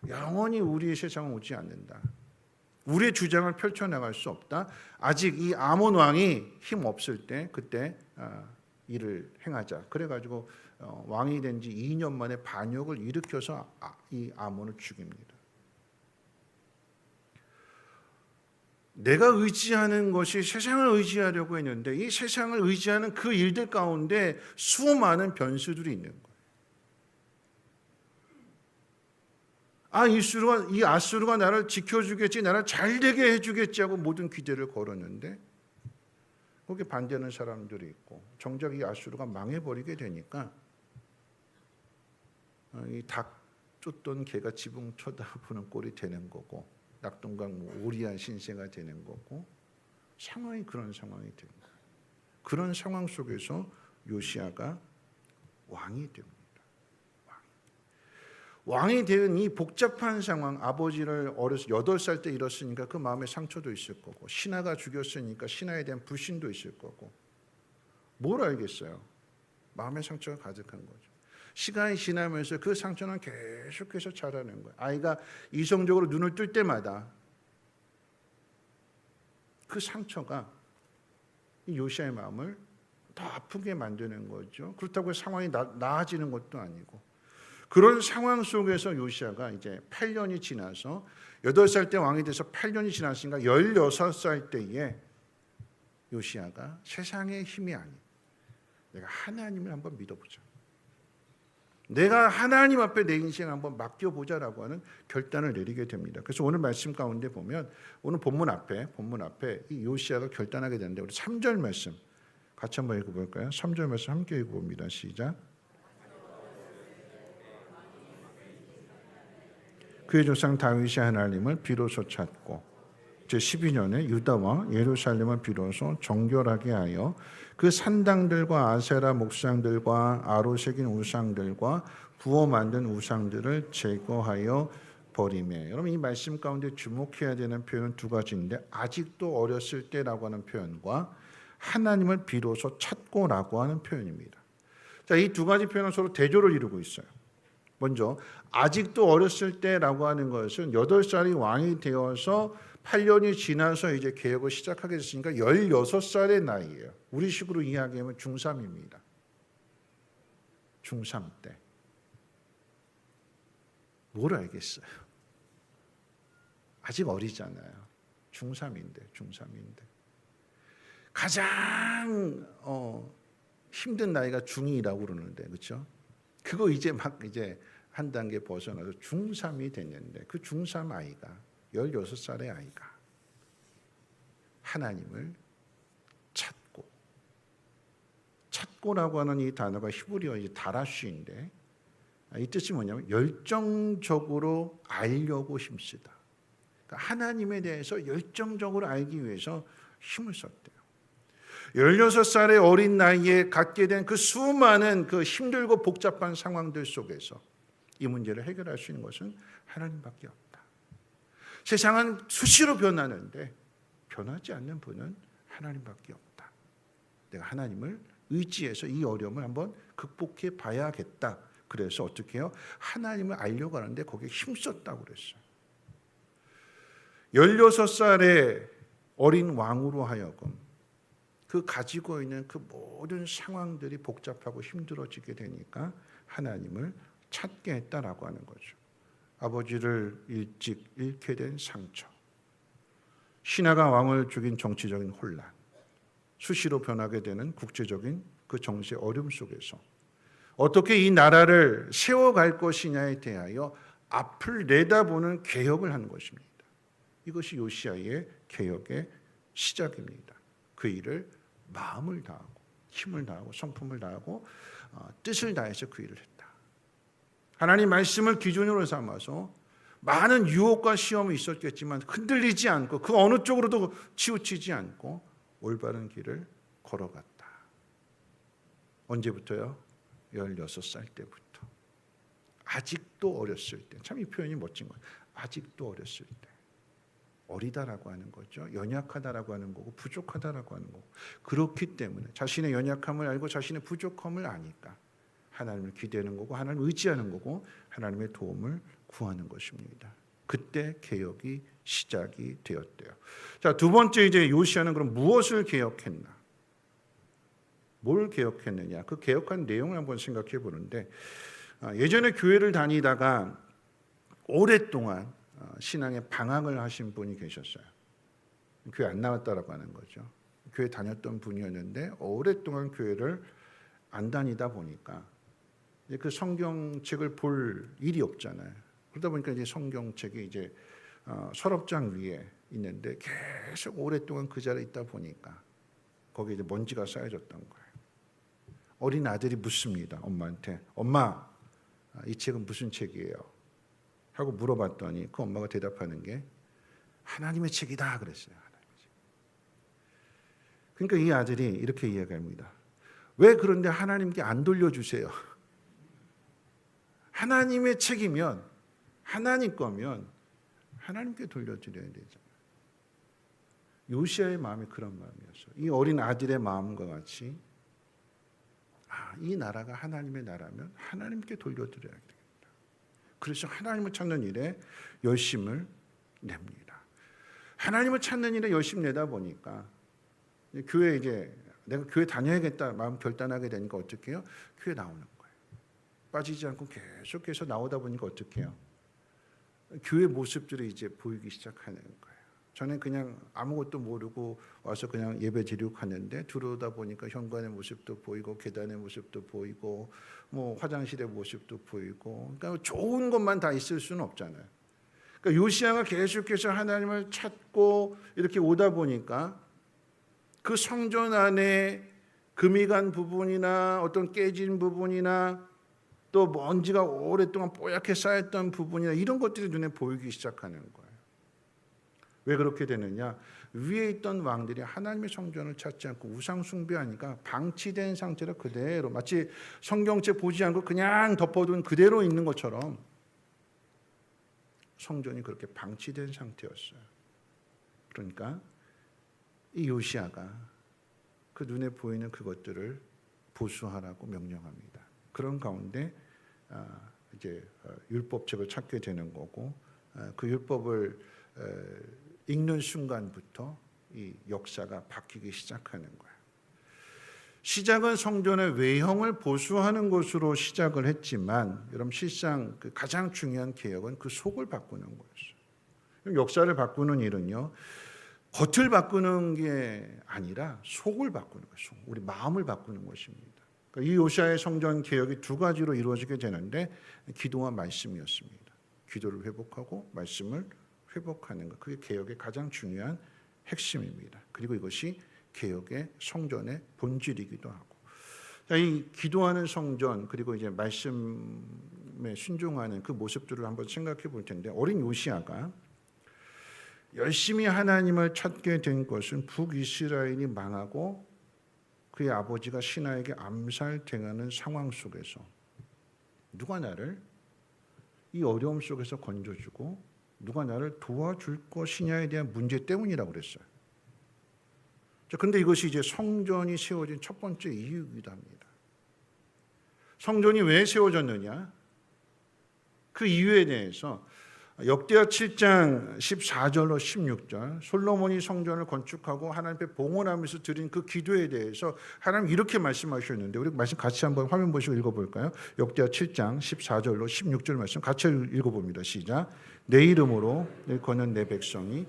영원히 우리의 세상은 오지 않는다. 우리의 주장을 펼쳐나갈 수 없다. 아직 이 아몬 왕이 힘 없을 때 그때 일을 행하자. 그래가지고 왕이 된 지 2년 만에 반역을 일으켜서 이 아몬을 죽입니다. 내가 의지하는 것이 세상을 의지하려고 했는데 이 세상을 의지하는 그 일들 가운데 수많은 변수들이 있는 거예요. 이 아수르가 나를 지켜주겠지, 나를 잘되게 해주겠지 하고 모든 기대를 걸었는데 거기에 반대하는 사람들이 있고 정작 이 아수르가 망해버리게 되니까 이 닭 쫓던 개가 지붕 쳐다보는 꼴이 되는 거고 낙동강 오리한 신세가 되는 거고 상황이 그런 상황이 된 거예요. 그런 상황 속에서 요시야가 왕이 됩니다. 왕이 된 이 복잡한 상황, 아버지를 어려서 8살 때 잃었으니까 그 마음에 상처도 있을 거고 신하가 죽였으니까 신하에 대한 불신도 있을 거고 뭘 알겠어요? 마음의 상처가 가득한 거죠. 시간이 지나면서 그 상처는 계속해서 자라는 거예요. 아이가 이성적으로 눈을 뜰 때마다 그 상처가 이 요시야의 마음을 더 아프게 만드는 거죠. 그렇다고 상황이 나아지는 것도 아니고 그런 상황 속에서 요시야가 이제 8년이 지나서 8살 때 왕이 돼서 8년이 지났으니까 16살 때에 요시야가 세상의 힘이 아닌 내가 하나님을 한번 믿어보자. 내가 하나님 앞에 내 인생을 한번 맡겨보자라고 하는 결단을 내리게 됩니다. 그래서 오늘 말씀 가운데 보면 오늘 본문 앞에 이 요시야가 결단하게 되는데 우리 3절 말씀 같이 한번 읽어볼까요? 3절 말씀 함께 읽어봅니다. 시작. 그의 조상 다윗이 하나님을 비로소 찾고 제12년에 유다와 예루살렘을 비로소 정결하게 하여 그 산당들과 아세라 목상들과 아로 새긴 우상들과 부어 만든 우상들을 제거하여 버리매. 여러분 이 말씀 가운데 주목해야 되는 표현은 두 가지인데 아직도 어렸을 때라고 하는 표현과 하나님을 비로소 찾고라고 하는 표현입니다. 자, 이 두 가지 표현은 서로 대조를 이루고 있어요. 먼저 아직도 어렸을 때라고 하는 것은 8살이 왕이 되어서 8년이 지나서 이제 개혁을 시작하게 됐으니까 16살의 나이예요. 우리 식으로 이야기하면 중3입니다. 중3 때. 뭘 알겠어요? 아직 어리잖아요. 중3인데. 가장 힘든 나이가 중2라고 그러는데 그렇죠? 그거 이제 한 단계 벗어나서 중3이 됐는데 그 중3 아이가 16살의 아이가 하나님을 찾고라고 하는 이 단어가 히브리어 이제 다라쉬인데 이 뜻이 뭐냐면 열정적으로 알려고 힘쓰다. 그러니까 하나님에 대해서 열정적으로 알기 위해서 힘을 썼대요. 16살의 어린 나이에 갖게 된 그 수많은 그 힘들고 복잡한 상황들 속에서 이 문제를 해결할 수 있는 것은 하나님밖에 없다. 세상은 수시로 변하는데 변하지 않는 분은 하나님밖에 없다. 내가 하나님을 의지해서 이 어려움을 한번 극복해 봐야겠다. 그래서 어떻게 해요? 하나님을 알려고 하는데 거기에 힘썼다고 그랬어요. 16살의 어린 왕으로 하여금 그 가지고 있는 그 모든 상황들이 복잡하고 힘들어지게 되니까 하나님을 찾게 했다라고 하는 거죠. 아버지를 일찍 잃게 된 상처, 신하가 왕을 죽인 정치적인 혼란, 수시로 변하게 되는 국제적인 그 정세의 어려움 속에서 어떻게 이 나라를 세워갈 것이냐에 대하여 앞을 내다보는 개혁을 하는 것입니다. 이것이 요시야의 개혁의 시작입니다. 그 일을 마음을 다하고 힘을 다하고 성품을 다하고 뜻을 다해서 그 일을 했다. 하나님 말씀을 기준으로 삼아서 많은 유혹과 시험이 있었겠지만 흔들리지 않고 그 어느 쪽으로도 치우치지 않고 올바른 길을 걸어갔다. 언제부터요? 16살 때부터. 아직도 어렸을 때. 참 이 표현이 멋진 거예요. 아직도 어렸을 때. 어리다라고 하는 거죠. 연약하다라고 하는 거고 부족하다라고 하는 거고. 그렇기 때문에 자신의 연약함을 알고 자신의 부족함을 아니까 하나님을 기대하는 거고 하나님을 의지하는 거고 하나님의 도움을 구하는 것입니다. 그때 개혁이 시작이 되었대요. 자, 두 번째 이제 요시야는 그럼 무엇을 개혁했나? 뭘 개혁했느냐? 그 개혁한 내용을 한번 생각해 보는데 예전에 교회를 다니다가 오랫동안 신앙의 방황을 하신 분이 계셨어요. 교회 안 나왔다라고 하는 거죠. 교회 다녔던 분이었는데 오랫동안 교회를 안 다니다 보니까 이제 그 성경책을 볼 일이 없잖아요. 그러다 보니까 이제 성경책이 이제 서랍장 위에 있는데 계속 오랫동안 그 자리에 있다 보니까 거기에 이제 먼지가 쌓여졌던 거예요. 어린 아들이 묻습니다. 엄마한테. 엄마, 이 책은 무슨 책이에요? 하고 물어봤더니 그 엄마가 대답하는 게 하나님의 책이다 그랬어요. 하나님의 책. 그러니까 이 아들이 이렇게 이야기합니다. 왜 그런데 하나님께 안 돌려주세요? 하나님의 책이면 하나님 거면 하나님께 돌려드려야 되잖아요. 요시야의 마음이 그런 마음이었어요. 이 어린 아들의 마음과 같이 이 나라가 하나님의 나라면 하나님께 돌려드려야 되겠다. 그래서 하나님을 찾는 일에 열심을 냅니다. 하나님을 찾는 일에 열심 내다 보니까 교회 이제 내가 교회 다녀야겠다 마음 결단하게 되니까 어떻게 해요? 교회 나오는 거예요. 빠지지 않고 계속해서 나오다 보니까 어떻게 해요? 교회 모습들이 이제 보이기 시작하는 거예요. 저는 그냥 아무것도 모르고 와서 그냥 예배 드리고 갔는데 들어오다 보니까 현관의 모습도 보이고 계단의 모습도 보이고 뭐 화장실의 모습도 보이고 그러니까 좋은 것만 다 있을 수는 없잖아요. 그러니까 요시야가 계속해서 하나님을 찾고 이렇게 오다 보니까 그 성전 안에 금이 간 부분이나 어떤 깨진 부분이나 또 먼지가 오랫동안 뽀얗게 쌓였던 부분이나 이런 것들이 눈에 보이기 시작하는 거예요. 왜 그렇게 되느냐? 위에 있던 왕들이 하나님의 성전을 찾지 않고 우상 숭배하니까 방치된 상태로 그대로 마치 성경책 보지 않고 그냥 덮어둔 그대로 있는 것처럼 성전이 그렇게 방치된 상태였어요. 그러니까 이 요시야가 그 눈에 보이는 그것들을 보수하라고 명령합니다. 그런 가운데 이제 율법책을 찾게 되는 거고 그 율법을 읽는 순간부터 이 역사가 바뀌기 시작하는 거예요. 시작은 성전의 외형을 보수하는 것으로 시작을 했지만 여러분 실상 그 가장 중요한 개혁은 그 속을 바꾸는 거였어요. 역사를 바꾸는 일은요. 겉을 바꾸는 게 아니라 속을 바꾸는 거예요. 우리 마음을 바꾸는 것입니다. 그러니까 이 요시야의 성전 개혁이 두 가지로 이루어지게 되는데 기도와 말씀이었습니다. 기도를 회복하고 말씀을 회복하는 것. 그게 개혁의 가장 중요한 핵심입니다. 그리고 이것이 개혁의 성전의 본질이기도 하고. 자, 이 기도하는 성전 그리고 이제 말씀에 순종하는 그 모습들을 한번 생각해 볼 텐데 어린 요시야가 열심히 하나님을 찾게 된 것은 북이스라엘이 망하고 그의 아버지가 신하에게 암살당하는 상황 속에서 누가 나를 이 어려움 속에서 건져주고 누가 나를 도와줄 것이냐에 대한 문제 때문이라고 그랬어요. 그런데 이것이 이제 성전이 세워진 첫 번째 이유이기도 합니다. 성전이 왜 세워졌느냐? 그 이유에 대해서 역대하 7장 14절로 16절 솔로몬이 성전을 건축하고 하나님 앞에 봉헌하면서 드린 그 기도에 대해서 하나님 이렇게 말씀하셨는데 우리 말씀 같이 한번 화면 보시고 읽어볼까요? 역대하 7장 14절로 16절 말씀 같이 읽어봅니다. 시작. 내 이름으로 일컫는 내 백성이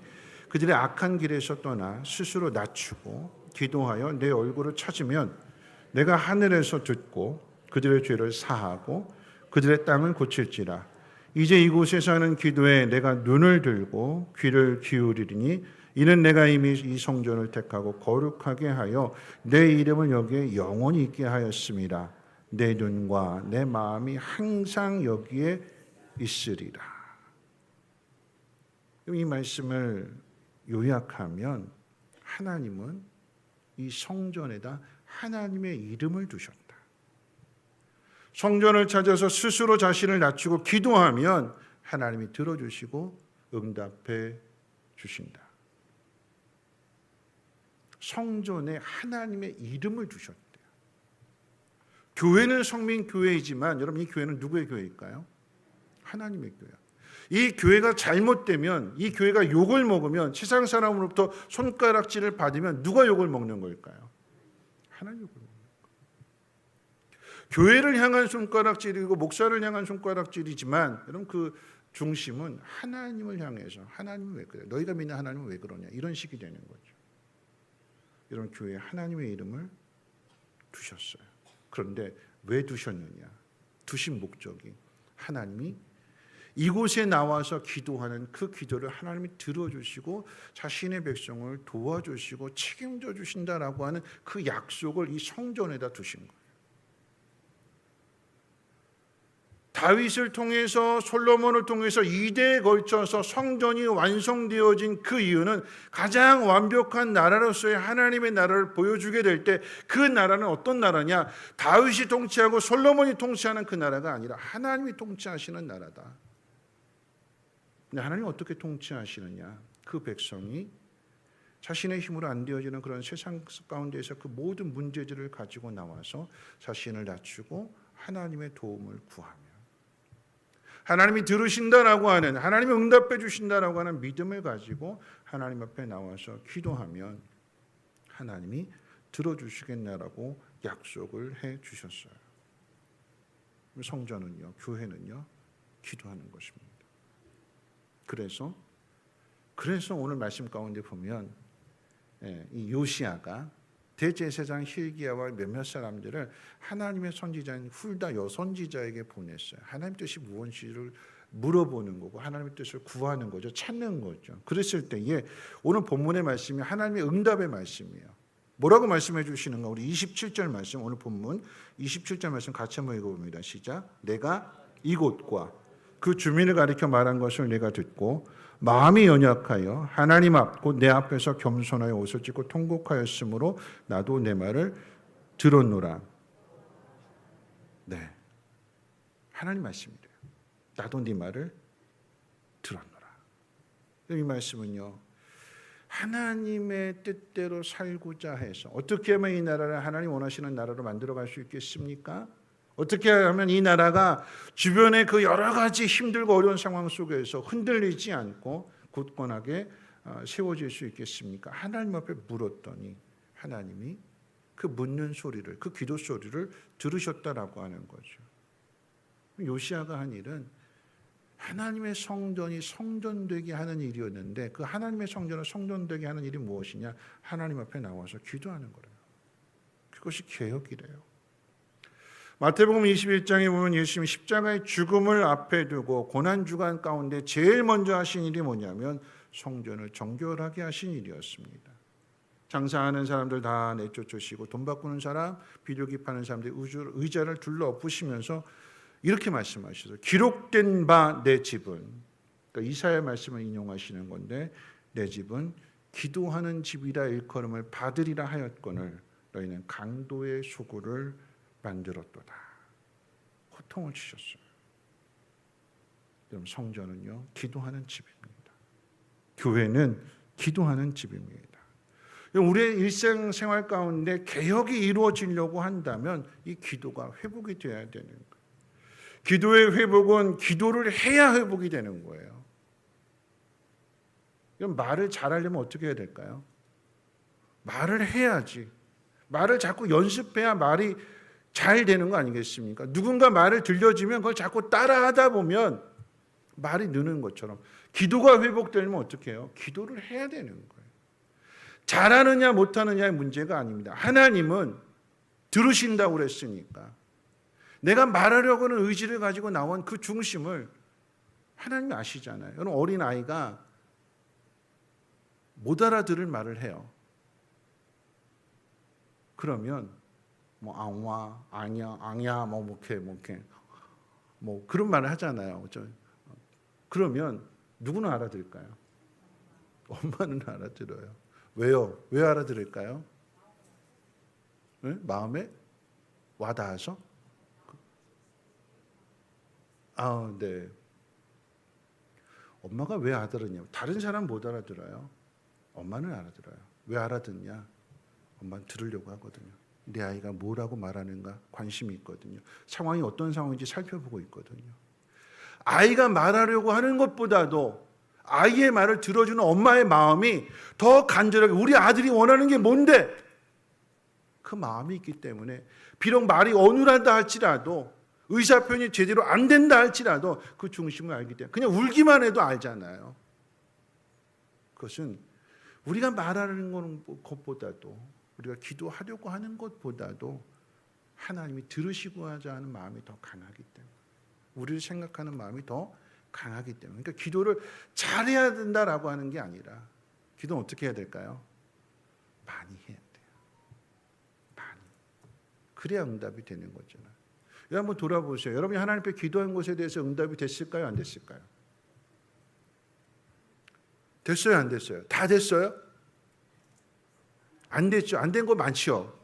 그들의 악한 길에서 떠나 스스로 낮추고 기도하여 내 얼굴을 찾으면 내가 하늘에서 듣고 그들의 죄를 사하고 그들의 땅을 고칠지라. 이제 이곳에 사는 기도에 내가 눈을 들고 귀를 기울이리니 이는 내가 이미 이 성전을 택하고 거룩하게 하여 내 이름을 여기에 영원히 있게 하였습니다. 내 눈과 내 마음이 항상 여기에 있으리라. 이 말씀을 요약하면 하나님은 이 성전에다 하나님의 이름을 두셨다. 성전을 찾아서 스스로 자신을 낮추고 기도하면 하나님이 들어주시고 응답해 주신다. 성전에 하나님의 이름을 두셨대요. 교회는 성민교회이지만 여러분 이 교회는 누구의 교회일까요? 하나님의 교회. 이 교회가 잘못되면 이 교회가 욕을 먹으면 세상 사람으로부터 손가락질을 받으면 누가 욕을 먹는 걸까요? 하나님 욕을 먹는 거예요. 교회를 향한 손가락질이고 목사를 향한 손가락질이지만 여러분 그 중심은 하나님을 향해서 하나님은 왜 그래? 너희가 믿는 하나님은 왜 그러냐? 이런 식이 되는 거죠. 여러분 교회에 하나님의 이름을 두셨어요. 그런데 왜 두셨느냐? 두신 목적이 하나님이 이곳에 나와서 기도하는 그 기도를 하나님이 들어주시고 자신의 백성을 도와주시고 책임져 주신다라고 하는 그 약속을 이 성전에다 두신 거예요. 다윗을 통해서 솔로몬을 통해서 2대에 걸쳐서 성전이 완성되어진 그 이유는 가장 완벽한 나라로서의 하나님의 나라를 보여주게 될 때 그 나라는 어떤 나라냐? 다윗이 통치하고 솔로몬이 통치하는 그 나라가 아니라 하나님이 통치하시는 나라다. 근데 하나님이 어떻게 통치하시느냐? 그 백성이 자신의 힘으로 안 되어지는 그런 세상 가운데에서 그 모든 문제들을 가지고 나와서 자신을 낮추고 하나님의 도움을 구하며 하나님이 들으신다라고 하는 하나님이 응답해 주신다라고 하는 믿음을 가지고 하나님 앞에 나와서 기도하면 하나님이 들어주시겠나라고 약속을 해 주셨어요. 성전은요, 교회는요, 기도하는 것입니다. 그래서 오늘 말씀 가운데 보면 이 요시야가 대제사장 hil기야와 몇몇 사람들을 하나님의 선지자인 훌다 여선지자에게 보냈어요. 하나님 뜻이 무엇인지를 물어보는 거고 하나님의 뜻을 구하는 거죠. 찾는 거죠. 그랬을 때에 오늘 본문의 말씀이 하나님의 응답의 말씀이에요. 뭐라고 말씀해 주시는가? 우리 27절 말씀, 오늘 본문 27절 말씀 같이 한번 읽어봅니다. 시작. 내가 이곳과 그 주민을 가리켜 말한 것을 내가 듣고 마음이 연약하여 하나님 앞 곧 내 앞에서 겸손하여 옷을 찢고 통곡하였으므로 나도 내 말을 들었노라. 네, 하나님 말씀이래요. 나도 네 말을 들었노라. 이 말씀은요, 하나님의 뜻대로 살고자 해서 어떻게 하면 이 나라를 하나님 원하시는 나라로 만들어갈 수 있겠습니까? 어떻게 하면 이 나라가 주변의 그 여러 가지 힘들고 어려운 상황 속에서 흔들리지 않고 굳건하게 세워질 수 있겠습니까? 하나님 앞에 물었더니 하나님이 그 묻는 소리를, 그 기도 소리를 들으셨다라고 하는 거죠. 요시야가 한 일은 하나님의 성전이 성전되게 하는 일이었는데 그 하나님의 성전을 성전되게 하는 일이 무엇이냐? 하나님 앞에 나와서 기도하는 거예요. 그것이 개혁이래요. 마태복음 21장에 보면 예수님이 십자가의 죽음을 앞에 두고 고난주간 가운데 제일 먼저 하신 일이 뭐냐면 성전을 정결하게 하신 일이었습니다. 장사하는 사람들 다 내쫓으시고 돈 바꾸는 사람, 비둘기 파는 사람들 의자를 둘러 엎으시면서 이렇게 말씀하시죠. 기록된 바 내 집은, 그러니까 이사야 말씀을 인용하시는 건데 내 집은 기도하는 집이라 일컬음을 받으리라 하였거늘 너희는 강도의 소굴을 만들었도다. 호통을 치셨어요. 여러분, 성전은요, 기도하는 집입니다. 교회는 기도하는 집입니다. 우리의 일상생활 가운데 개혁이 이루어지려고 한다면 이 기도가 회복이 되어야 되는 거예요. 기도의 회복은 기도를 해야 회복이 되는 거예요. 그럼 말을 잘하려면 어떻게 해야 될까요? 말을 해야지. 말을 자꾸 연습해야 말이 잘 되는 거 아니겠습니까? 누군가 말을 들려주면 그걸 자꾸 따라하다 보면 말이 느는 것처럼 기도가 회복되려면 어떻게 해요? 기도를 해야 되는 거예요. 잘하느냐 못하느냐의 문제가 아닙니다. 하나님은 들으신다고 그랬으니까 내가 말하려고 하는 의지를 가지고 나온 그 중심을 하나님이 아시잖아요. 여러분, 어린아이가 못 알아들을 말을 해요. 그러면 뭐 앙와, 아니야, 앙야, 뭐 그런 말을 하잖아요. 그러면 누구는 알아들을까요? 엄마는 알아들어요. 왜요? 왜 알아들을까요? 네? 마음에 와닿아서? 네. 엄마가 왜 알아들었냐? 다른 사람 못 알아들어요. 엄마는 알아들어요. 왜 알아듣냐? 엄마는 들으려고 하거든요. 내 아이가 뭐라고 말하는가 관심이 있거든요. 상황이 어떤 상황인지 살펴보고 있거든요. 아이가 말하려고 하는 것보다도 아이의 말을 들어주는 엄마의 마음이 더 간절하게, 우리 아들이 원하는 게 뭔데? 그 마음이 있기 때문에 비록 말이 어눌하다 할지라도, 의사표현이 제대로 안 된다 할지라도 그 중심을 알기 때문에 그냥 울기만 해도 알잖아요. 그것은 우리가 말하는 것보다도, 우리가 기도하려고 하는 것보다도 하나님이 들으시고 하자 하는 마음이 더 강하기 때문에, 우리를 생각하는 마음이 더 강하기 때문에, 그러니까 기도를 잘해야 된다라고 하는 게 아니라, 기도는 어떻게 해야 될까요? 많이 해야 돼요. 많이. 그래야 응답이 되는 거잖아요. 여러분 한번 돌아보세요. 여러분이 하나님 앞에 기도한 것에 대해서 응답이 됐을까요? 안 됐을까요? 됐어요? 안 됐어요? 다 됐어요? 안 됐죠. 안 된 거 많죠.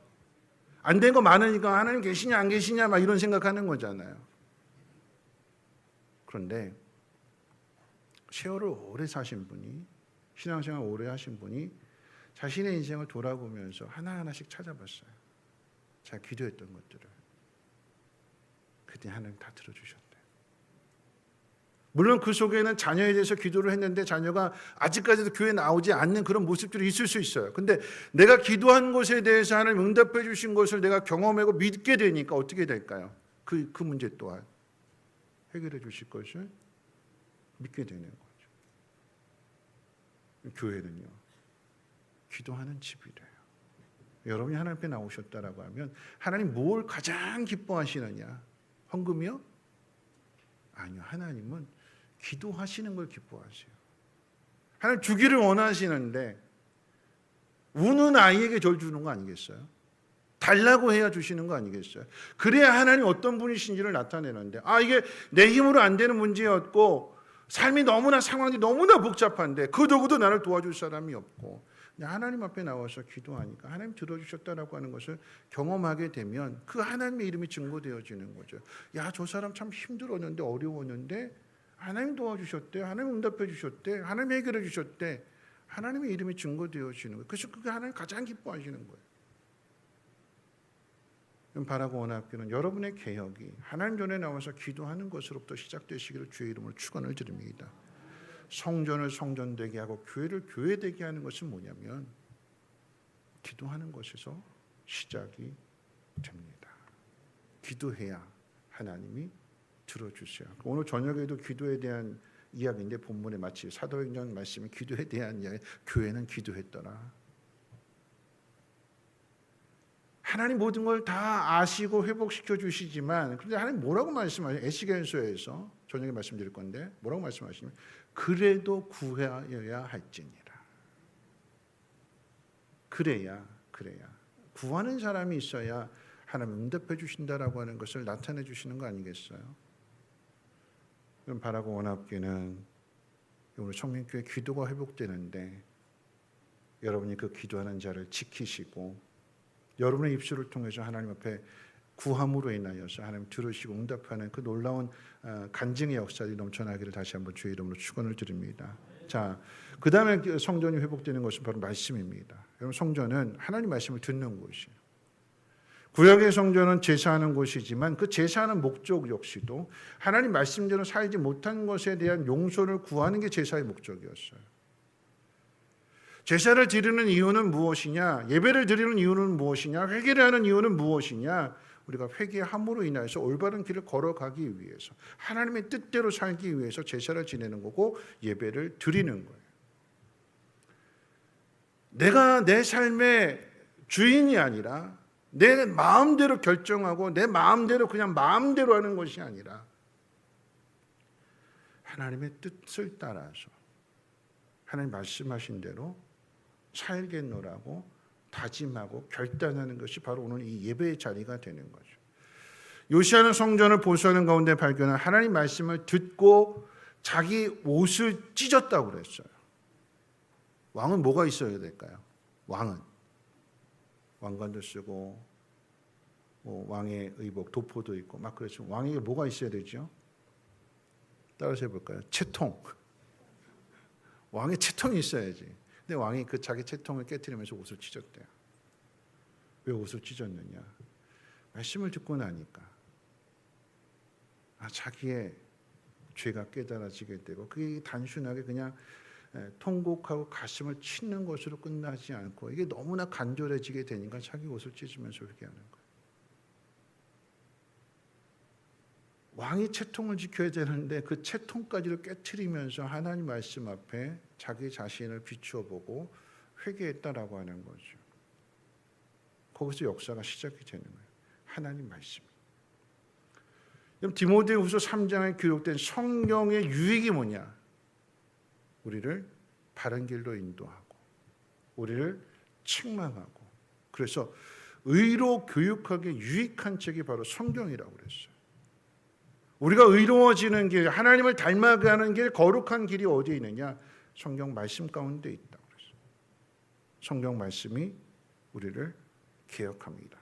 안 된 거 많으니까 하나님 계시냐 안 계시냐 막 이런 생각하는 거잖아요. 그런데 세월을 오래 사신 분이, 신앙생활 오래 하신 분이 자신의 인생을 돌아보면서 하나하나씩 찾아봤어요. 제가 기도했던 것들을. 그때 하나님 다 들어주셨대요. 물론 그 속에는 자녀에 대해서 기도를 했는데 자녀가 아직까지도 교회에 나오지 않는 그런 모습들이 있을 수 있어요. 근데 내가 기도한 것에 대해서 하나님 응답해 주신 것을 내가 경험하고 믿게 되니까 어떻게 될까요? 그 문제 또한 해결해 주실 것을 믿게 되는 거죠. 교회는요, 기도하는 집이래요. 여러분이 하나님 앞에 나오셨다라고 하면 하나님 뭘 가장 기뻐하시느냐? 헌금이요? 아니요. 하나님은 기도하시는 걸 기뻐하세요. 하나님 주기를 원하시는데 우는 아이에게 절 주는 거 아니겠어요? 달라고 해야 주시는 거 아니겠어요? 그래야 하나님 어떤 분이신지를 나타내는데, 이게 내 힘으로 안 되는 문제였고 삶이 너무나, 상황이 너무나 복잡한데 그 누구도 나를 도와줄 사람이 없고, 하나님 앞에 나와서 기도하니까 하나님 들어주셨다라고 하는 것을 경험하게 되면 그 하나님의 이름이 증거되어지는 거죠. 야, 저 사람 참 힘들었는데, 어려웠는데 하나님 도와주셨대, 하나님 응답해 주셨대, 하나님 해결해 주셨대. 하나님의 이름이 증거되어지는 거예요. 그래서 그게 하나님 가장 기뻐하시는 거예요. 바라고 원하기는 여러분의 개혁이 하나님 전에 나와서 기도하는 것으로부터 시작되시기를 주의 이름으로 축원을 드립니다. 성전을 성전되게 하고 교회를 교회되게 하는 것은 뭐냐면 기도하는 것에서 시작이 됩니다. 기도해야 하나님이 들어주세요. 오늘 저녁에도 기도에 대한 이야기인데, 본문에 마치 사도행전 말씀이 기도에 대한 이야기, 교회는 기도했더라. 하나님 모든 걸 다 아시고 회복시켜 주시지만, 그런데 하나님 뭐라고 말씀하세요? 에스겔서에서 저녁에 말씀드릴 건데 뭐라고 말씀하시냐면 그래도 구하여야 할지니라. 그래야 구하는 사람이 있어야 하나님 응답해 주신다라고 하는 것을 나타내 주시는 거 아니겠어요? 그럼 바라고 원하기는 오늘 청민교회 기도가 회복되는데 여러분이 그 기도하는 자를 지키시고 여러분의 입술을 통해서 하나님 앞에 구함으로 인하여서 하나님 들으시고 응답하는 그 놀라운 간증의 역사들이 넘쳐나기를 다시 한번 주의 이름으로 축원을 드립니다. 자, 그 다음에 성전이 회복되는 것은 바로 말씀입니다. 여러분, 성전은 하나님 말씀을 듣는 곳이에요. 구약의 성전은 제사하는 곳이지만 그 제사하는 목적 역시도 하나님 말씀대로 살지 못한 것에 대한 용서를 구하는 게 제사의 목적이었어요. 제사를 드리는 이유는 무엇이냐? 예배를 드리는 이유는 무엇이냐? 회개를 하는 이유는 무엇이냐? 우리가 회개함으로 인해서 올바른 길을 걸어가기 위해서, 하나님의 뜻대로 살기 위해서 제사를 지내는 거고 예배를 드리는 거예요. 내가 내 삶의 주인이 아니라 내 마음대로 결정하고 내 마음대로 그냥 마음대로 하는 것이 아니라 하나님의 뜻을 따라서 하나님 말씀하신 대로 살겠노라고 다짐하고 결단하는 것이 바로 오늘 이 예배의 자리가 되는 거죠. 요시아는 성전을 보수하는 가운데 발견한 하나님 말씀을 듣고 자기 옷을 찢었다고 그랬어요. 왕은 뭐가 있어야 될까요? 왕은 왕관도 쓰고 왕의 의복, 도포도 있고 막 그렇죠. 왕에게 뭐가 있어야 되죠? 따라서 해볼까요? 채통. 왕의 채통이 있어야지. 근데 왕이 그 자기 채통을 깨트리면서 옷을 찢었대요. 왜 옷을 찢었느냐? 말씀을 듣고 나니까 자기의 죄가 깨달아지게 되고 그게 단순하게 그냥 통곡하고 가슴을 치는 것으로 끝나지 않고 이게 너무나 간절해지게 되니까 자기 옷을 찢으면서 회개하는 거예요. 왕이 채통을 지켜야 되는데 그 채통까지를 깨트리면서 하나님 말씀 앞에 자기 자신을 비추어 보고 회개했다라고 하는 거죠. 거기서 역사가 시작이 되는 거예요. 하나님 말씀. 그럼 디모데후서 3장에 기록된 성경의 유익이 뭐냐? 우리를 바른 길로 인도하고 우리를 책망하고 그래서 의로 교육하기 유익한 책이 바로 성경이라고 그랬어요. 우리가 의로워지는 길, 하나님을 닮아가는 길, 거룩한 길이 어디에 있느냐? 성경 말씀 가운데 있다고 그랬어요. 성경 말씀이 우리를 개혁합니다.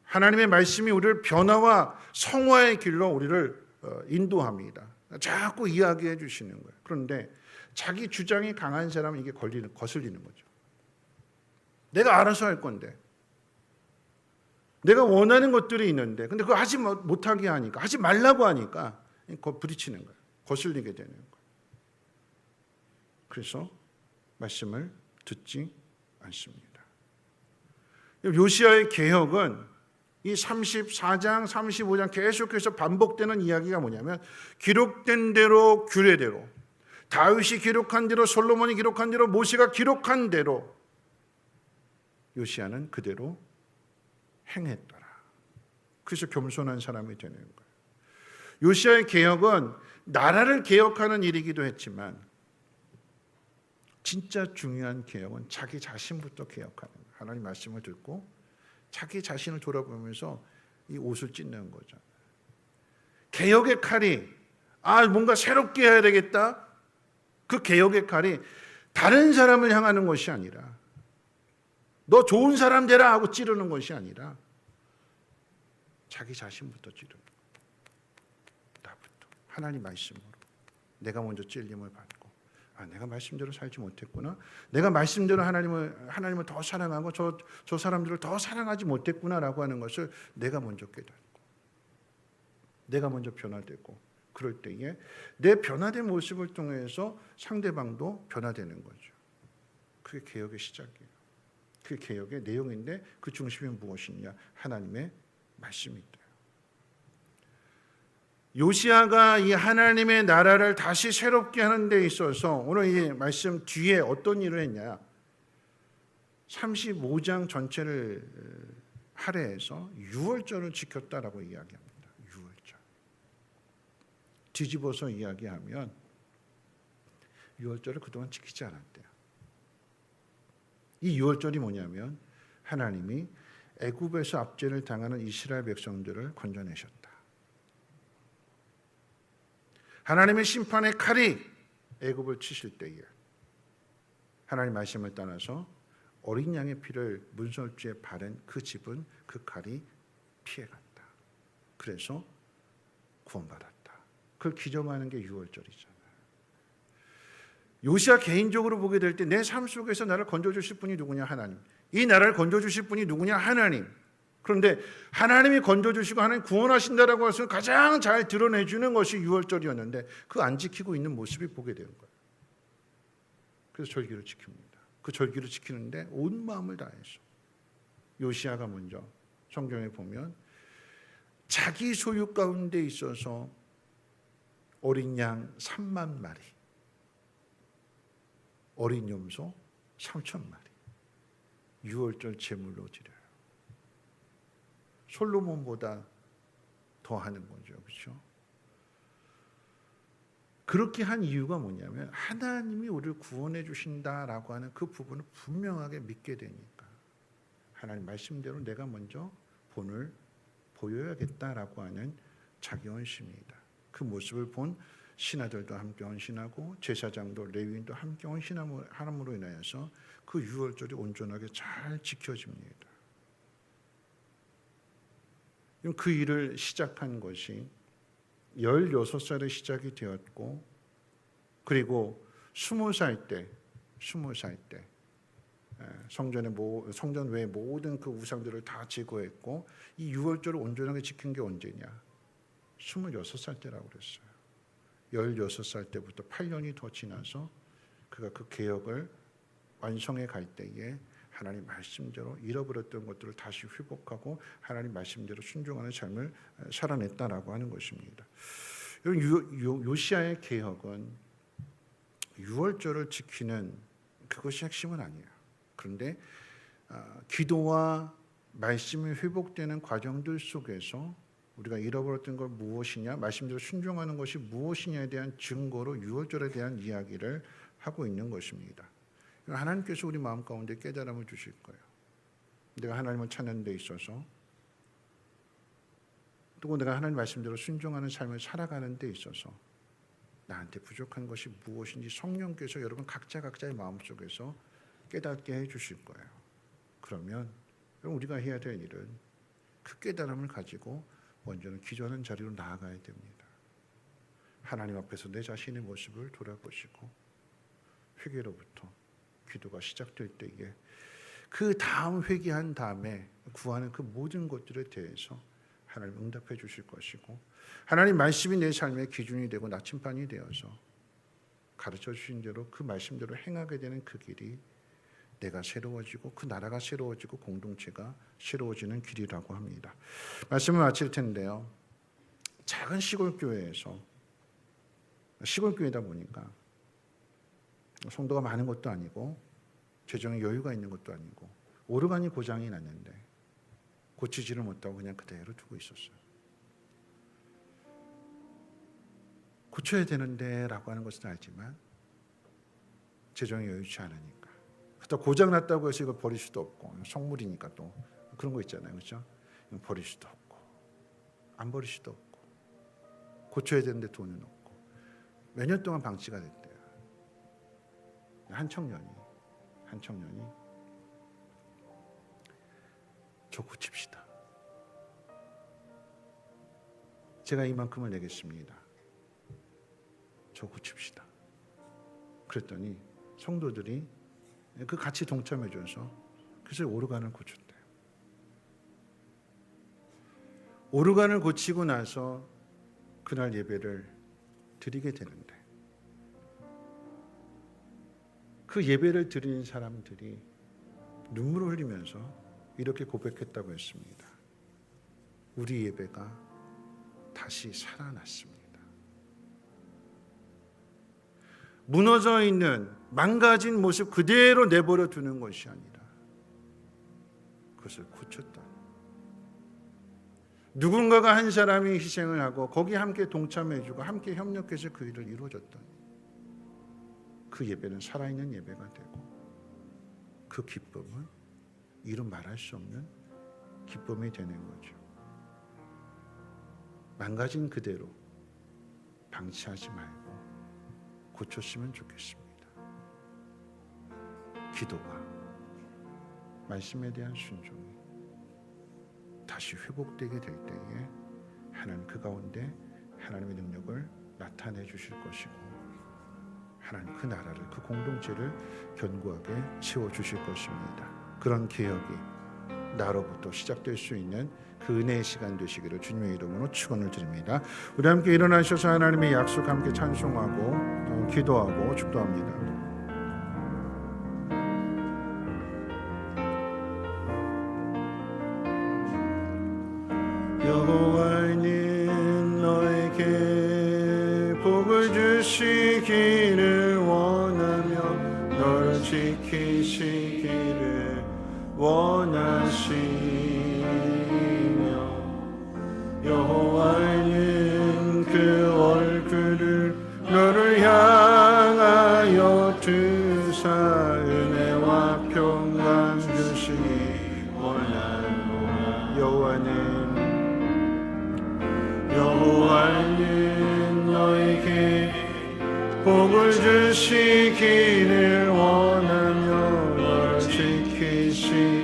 하나님의 말씀이 우리를 변화와 성화의 길로 우리를 인도합니다. 자꾸 이야기해 주시는 거예요. 그런데 자기 주장이 강한 사람은 이게 거슬리는 거죠. 내가 알아서 할 건데 내가 원하는 것들이 있는데 근데 그거 하지 못하게 하니까 하지 말라고 하니까 부딪히는 거예요. 거슬리게 되는 거예요. 그래서 말씀을 듣지 않습니다. 요시아의 개혁은 이 34장, 35장 계속해서 반복되는 이야기가 뭐냐면 기록된 대로 규례대로 다윗이 기록한 대로 솔로몬이 기록한 대로 모세가 기록한 대로 요시아는 그대로 행했더라. 그래서 겸손한 사람이 되는 거예요. 요시아의 개혁은 나라를 개혁하는 일이기도 했지만 진짜 중요한 개혁은 자기 자신부터 개혁하는 거예요. 하나님 말씀을 듣고 자기 자신을 돌아보면서 이 옷을 찢는 거죠. 개혁의 칼이 뭔가 새롭게 해야 되겠다. 그 개혁의 칼이 다른 사람을 향하는 것이 아니라 너 좋은 사람 되라 하고 찌르는 것이 아니라 자기 자신부터 찌르는 나부터 하나님 말씀으로 내가 먼저 찔림을 받고 내가 말씀대로 살지 못했구나. 내가 말씀대로 하나님을 더 사랑하고 저 사람들을 더 사랑하지 못했구나라고 하는 것을 내가 먼저 깨닫고 내가 먼저 변화되고 그럴 때에 내 변화된 모습을 통해서 상대방도 변화되는 거죠. 그게 개혁의 시작이에요. 그 개혁의 내용인데 그 중심이 무엇이냐? 하나님의 말씀이다. 요시아가 이 하나님의 나라를 다시 새롭게 하는 데 있어서 오늘 이 말씀 뒤에 어떤 일을 했냐? 35장 전체를 할애해서 유월절을 지켰다라고 이야기합니다. 유월절. 뒤집어서 이야기하면 유월절을 그동안 지키지 않았대요. 이 유월절이 뭐냐면 하나님이 애굽에서 압제를 당하는 이스라엘 백성들을 건져내셨다. 하나님의 심판의 칼이 애굽을 치실 때에 하나님 말씀을 따라서 어린 양의 피를 문설주에 바른 그 집은 그 칼이 피해갔다. 그래서 구원받았다. 그걸 기점하는 게 유월절이잖아요. 요시야 개인적으로 보게 될 때 내 삶 속에서 나를 건져주실 분이 누구냐? 하나님. 이 나라를 건져주실 분이 누구냐? 하나님. 그런데 하나님이 건져주시고 하나님 구원하신다라고 해서 가장 잘 드러내주는 것이 유월절이었는데 그 안 지키고 있는 모습이 보게 되는 거예요. 그래서 절기를 지킵니다. 그 절기를 지키는데 온 마음을 다해서 요시야가 먼저 성경에 보면 자기 소유 가운데 있어서 어린 양 3만 마리, 어린 염소 3천 마리 유월절 제물로 드려요. 솔로몬보다 더 하는 거죠. 그렇죠? 그렇게 한 이유가 뭐냐면 하나님이 우리를 구원해 주신다라고 하는 그 부분을 분명하게 믿게 되니까 하나님 말씀대로 내가 먼저 본을 보여야겠다라고 하는 자기 헌신입니다. 그 모습을 본 신하들도 함께 헌신하고 제사장도 레위인도 함께 헌신함으로 인하여서 그 유월절이 온전하게 잘 지켜집니다. 그 일을 시작한 것이 16살에 시작이 되었고 그리고 20살 때 성전 외의 모든 그 우상들을 다 제거했고 이 유월절을 온전하게 지킨 게 언제냐? 26살 때라고 그랬어요. 16살 때부터 8년이 더 지나서 그가 그 개혁을 완성해 갈 때에 하나님 말씀대로 잃어버렸던 것들을 다시 회복하고 하나님 말씀대로 순종하는 삶을 살아냈다라고 하는 것입니다. 요시야의 개혁은 유월절을 지키는 그것이 핵심은 아니에요. 그런데 기도와 말씀이 회복되는 과정들 속에서 우리가 잃어버렸던 걸 무엇이냐, 말씀대로 순종하는 것이 무엇이냐에 대한 증거로 유월절에 대한 이야기를 하고 있는 것입니다. 하나님께서 우리 마음 가운데 깨달음을 주실 거예요. 내가 하나님을 찾는 데 있어서 또 내가 하나님 말씀대로 순종하는 삶을 살아가는 데 있어서 나한테 부족한 것이 무엇인지 성령께서 여러분 각자의 마음속에서 깨닫게 해 주실 거예요. 그러면 우리가 해야 될 일은 그 깨달음을 가지고 먼저는 기도하는 자리로 나아가야 됩니다. 하나님 앞에서 내 자신의 모습을 돌아보시고 회개로부터 기도가 시작될 때에 그 다음 회개한 다음에 구하는 그 모든 것들에 대해서 하나님 응답해 주실 것이고 하나님 말씀이 내 삶의 기준이 되고 나침반이 되어서 가르쳐 주신 대로 그 말씀대로 행하게 되는 그 길이 내가 새로워지고 그 나라가 새로워지고 공동체가 새로워지는 길이라고 합니다. 말씀을 마칠 텐데요. 작은 시골교회에서 시골교회다 보니까 성도가 많은 것도 아니고 재정에 여유가 있는 것도 아니고 오르간이 고장이 났는데 고치지를 못하고 그냥 그대로 두고 있었어요. 고쳐야 되는데 라고 하는 것은 알지만 재정이 여유치 않으니까 또 고장 났다고 해서 이걸 버릴 수도 없고 성물이니까 또 그런 거 있잖아요. 그렇죠? 버릴 수도 없고 안 버릴 수도 없고 고쳐야 되는데 돈은 없고 몇 년 동안 방치가 됐대요. 한 청년이 저 고칩시다. 제가 이만큼을 내겠습니다. 저 고칩시다. 그랬더니 성도들이 그 같이 동참해줘서 그래서 오르간을 고쳤대요. 오르간을 고치고 나서 그날 예배를 드리게 되는데 그 예배를 드리는 사람들이 눈물을 흘리면서 이렇게 고백했다고 했습니다. 우리 예배가 다시 살아났습니다. 무너져 있는 망가진 모습 그대로 내버려 두는 것이 아니라 그것을 고쳤다. 누군가가 한 사람이 희생을 하고 거기에 함께 동참해주고 함께 협력해서 그 일을 이루어졌던 그 예배는 살아있는 예배가 되고 그 기쁨은 이루 말할 수 없는 기쁨이 되는 거죠. 망가진 그대로 방치하지 말고 고쳤으면 좋겠습니다. 기도가 말씀에 대한 순종이 다시 회복되게 될 때에 하나님 그 가운데 하나님의 능력을 나타내 주실 것이고 하나님 그 나라를 그 공동체를 견고하게 세워 주실 것입니다. 그런 개혁이 나로부터 시작될 수 있는 그 은혜의 시간 되시기를 주님의 이름으로 축원을 드립니다. 우리 함께 일어나셔서 하나님의 약속 함께 찬송하고 기도하고 축도합니다. 여호와는 너에게 복을 주시기를 원하며 너를 지키시기를 원하시며 여호와는 그 얼굴을 너를 향하여 드사 은혜와 평강 주시기 원하노라. 여호와는 너에게 복을 주시기를 원하며 너를 지키시기를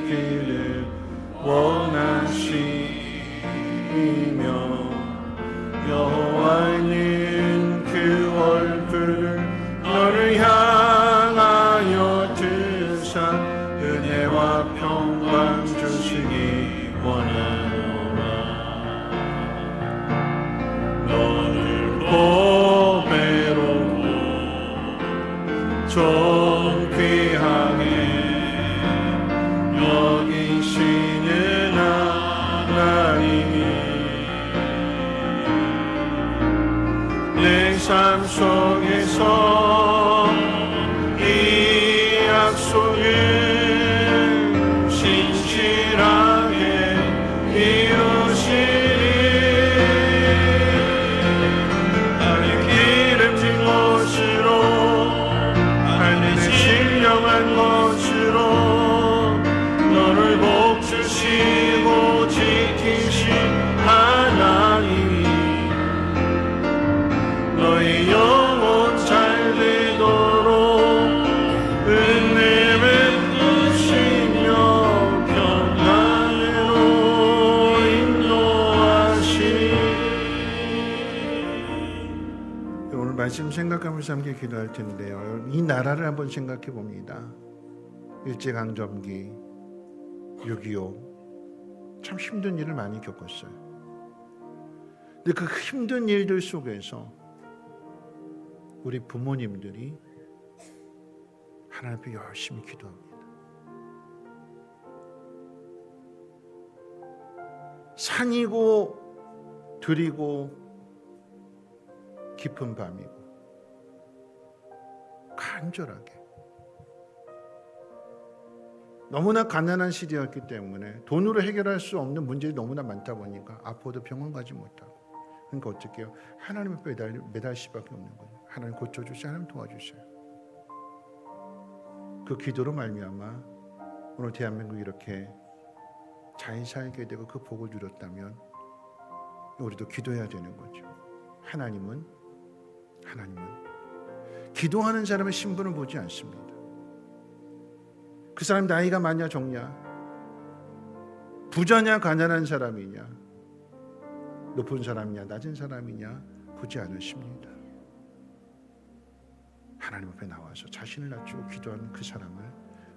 원하시며 여호와는 그 얼굴을 너를 향하여 드사 은혜와 평강 주시기 원하노라. 너를 보배롭고 존귀하게 여기시는 하나님 내 삶 속에서 이 약속을 신실하게 이루시리. 하늘 기름진 것으로 하늘의 신령한 것으로 너를 복주시고 지키신 하나님이 너의 영혼 잘 되도록 은혜 베푸시며 평안으로 인도하시니. 오늘 말씀 생각하면서 함께 기도할 텐데요, 이 나라를 한번 생각해 봅니다. 일제강점기, 6.25 참 힘든 일을 많이 겪었어요. 근데 그 힘든 일들 속에서 우리 부모님들이 하나님 앞에 열심히 기도합니다. 산이고 들이고 깊은 밤이고 간절하게, 너무나 가난한 시대였기 때문에 돈으로 해결할 수 없는 문제들이 너무나 많다 보니까 아파도 병원 가지 못하고, 그러니까 어떻게 해요? 하나님 앞에 매달 수밖에 없는 거예요. 하나님 고쳐주세요. 하나님 도와주세요. 그 기도로 말미암아 오늘 대한민국이 이렇게 잘 살게 되고 그 복을 누렸다면 우리도 기도해야 되는 거죠. 하나님은 기도하는 사람의 신분을 보지 않습니다. 그 사람 나이가 많냐 적냐, 부자냐 가난한 사람이냐, 높은 사람이냐 낮은 사람이냐 보지 않으십니다. 하나님 앞에 나와서 자신을 낮추고 기도하는 그 사람을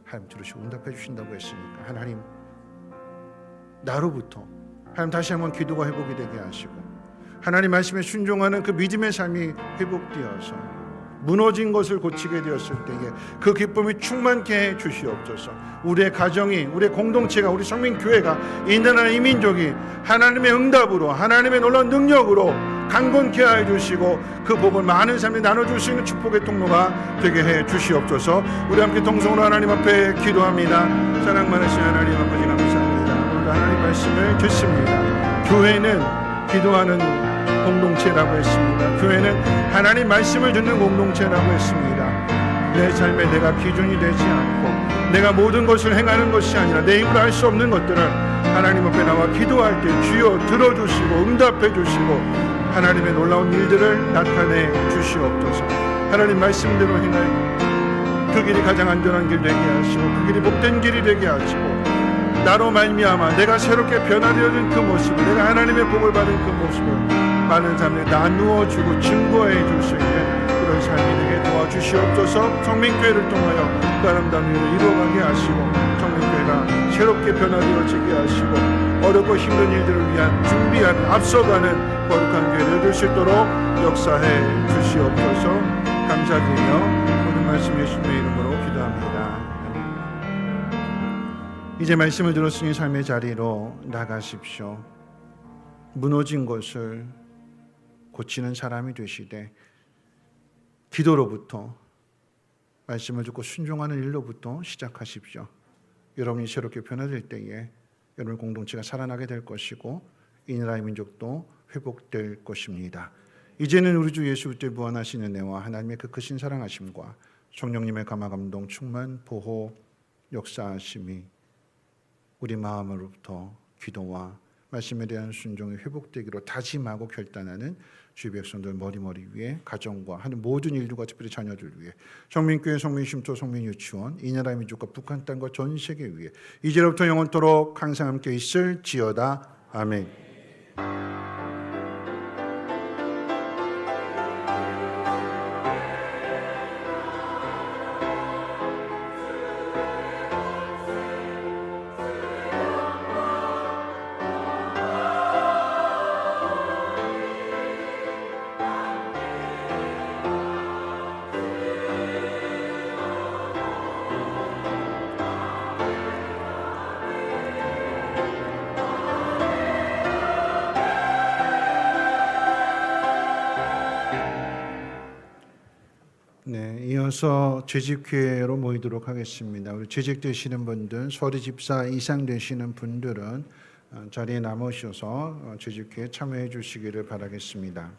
하나님 들으시고 응답해 주신다고 했으니까, 하나님 나로부터 하나님 다시 한번 기도가 회복이 되게 하시고 하나님 말씀에 순종하는 그 믿음의 삶이 회복되어서 무너진 것을 고치게 되었을 때에 그 기쁨이 충만케 해 주시옵소서. 우리의 가정이, 우리의 공동체가, 우리 성민교회가, 이 나라 이 민족이 하나님의 응답으로, 하나님의 놀라운 능력으로 강건케 해 주시고 그 복을 많은 사람이 나눠줄 수 있는 축복의 통로가 되게 해 주시옵소서. 우리 함께 동성으로 하나님 앞에 기도합니다. 사랑 많으신 하나님 아버지 감사합니다. 오늘 하나님 말씀을 듣습니다. 교회는 기도하는 공동체라고 했습니다. 교회는 하나님 말씀을 듣는 공동체라고 했습니다. 내 삶에 내가 기준이 되지 않고 내가 모든 것을 행하는 것이 아니라 내 힘으로 할 수 없는 것들을 하나님 앞에 나와 기도할 때 주여 들어주시고 응답해 주시고 하나님의 놀라운 일들을 나타내 주시옵소서. 하나님 말씀대로 행할 그 길이 가장 안전한 길 되게 하시고 그 길이 복된 길이 되게 하시고 나로 말미암아 내가 새롭게 변화되어진 그 모습을 내가 하나님의 복을 받은 그 모습을 많은 사람에게 나누어 주고 증거해 줄 수 있는 그런 삶이 되게 도와주시옵소서. 성민교회를 통하여 그 아름다운 일을 이루어가게 하시고 성민교회가 새롭게 변화되어지게 하시고 어렵고 힘든 일들을 위한 준비하는 앞서가는 거룩한 교회를 이룰 수 있도록 역사해 주시옵소서. 감사드리며 모든 말씀 예수님의 이름으로 기도합니다. 이제 말씀을 들었으니 삶의 자리로 나가십시오. 무너진 것을 고치는 사람이 되시되 기도로부터 말씀을 듣고 순종하는 일로부터 시작하십시오. 여러분이 새롭게 변화될 때에 여러분 공동체가 살아나게 될 것이고 이 나라의 민족도 회복될 것입니다. 이제는 우리 주 예수 그리스도의 무한하신 은혜와 하나님의 그 크신 사랑하심과 성령님의 감화 감동 충만 보호 역사하심이 우리 마음으로부터 기도와 말씀에 대한 순종이 회복되기로 다짐하고 결단하는 주의 백성들 머리머리 위에 가정과 하는 모든 일들과 특별히 자녀들 위해 성민교회 성민쉼터 성민유치원 이 나라의 민족과 북한 땅과 전 세계 위에 이제로부터 영원토록 항상 함께 있을지어다. 아멘. 네, 이어서 재직회로 모이도록 하겠습니다. 우리 재직되시는 분들, 서리 집사 이상 되시는 분들은 자리에 남으셔서 재직회에 참여해 주시기를 바라겠습니다.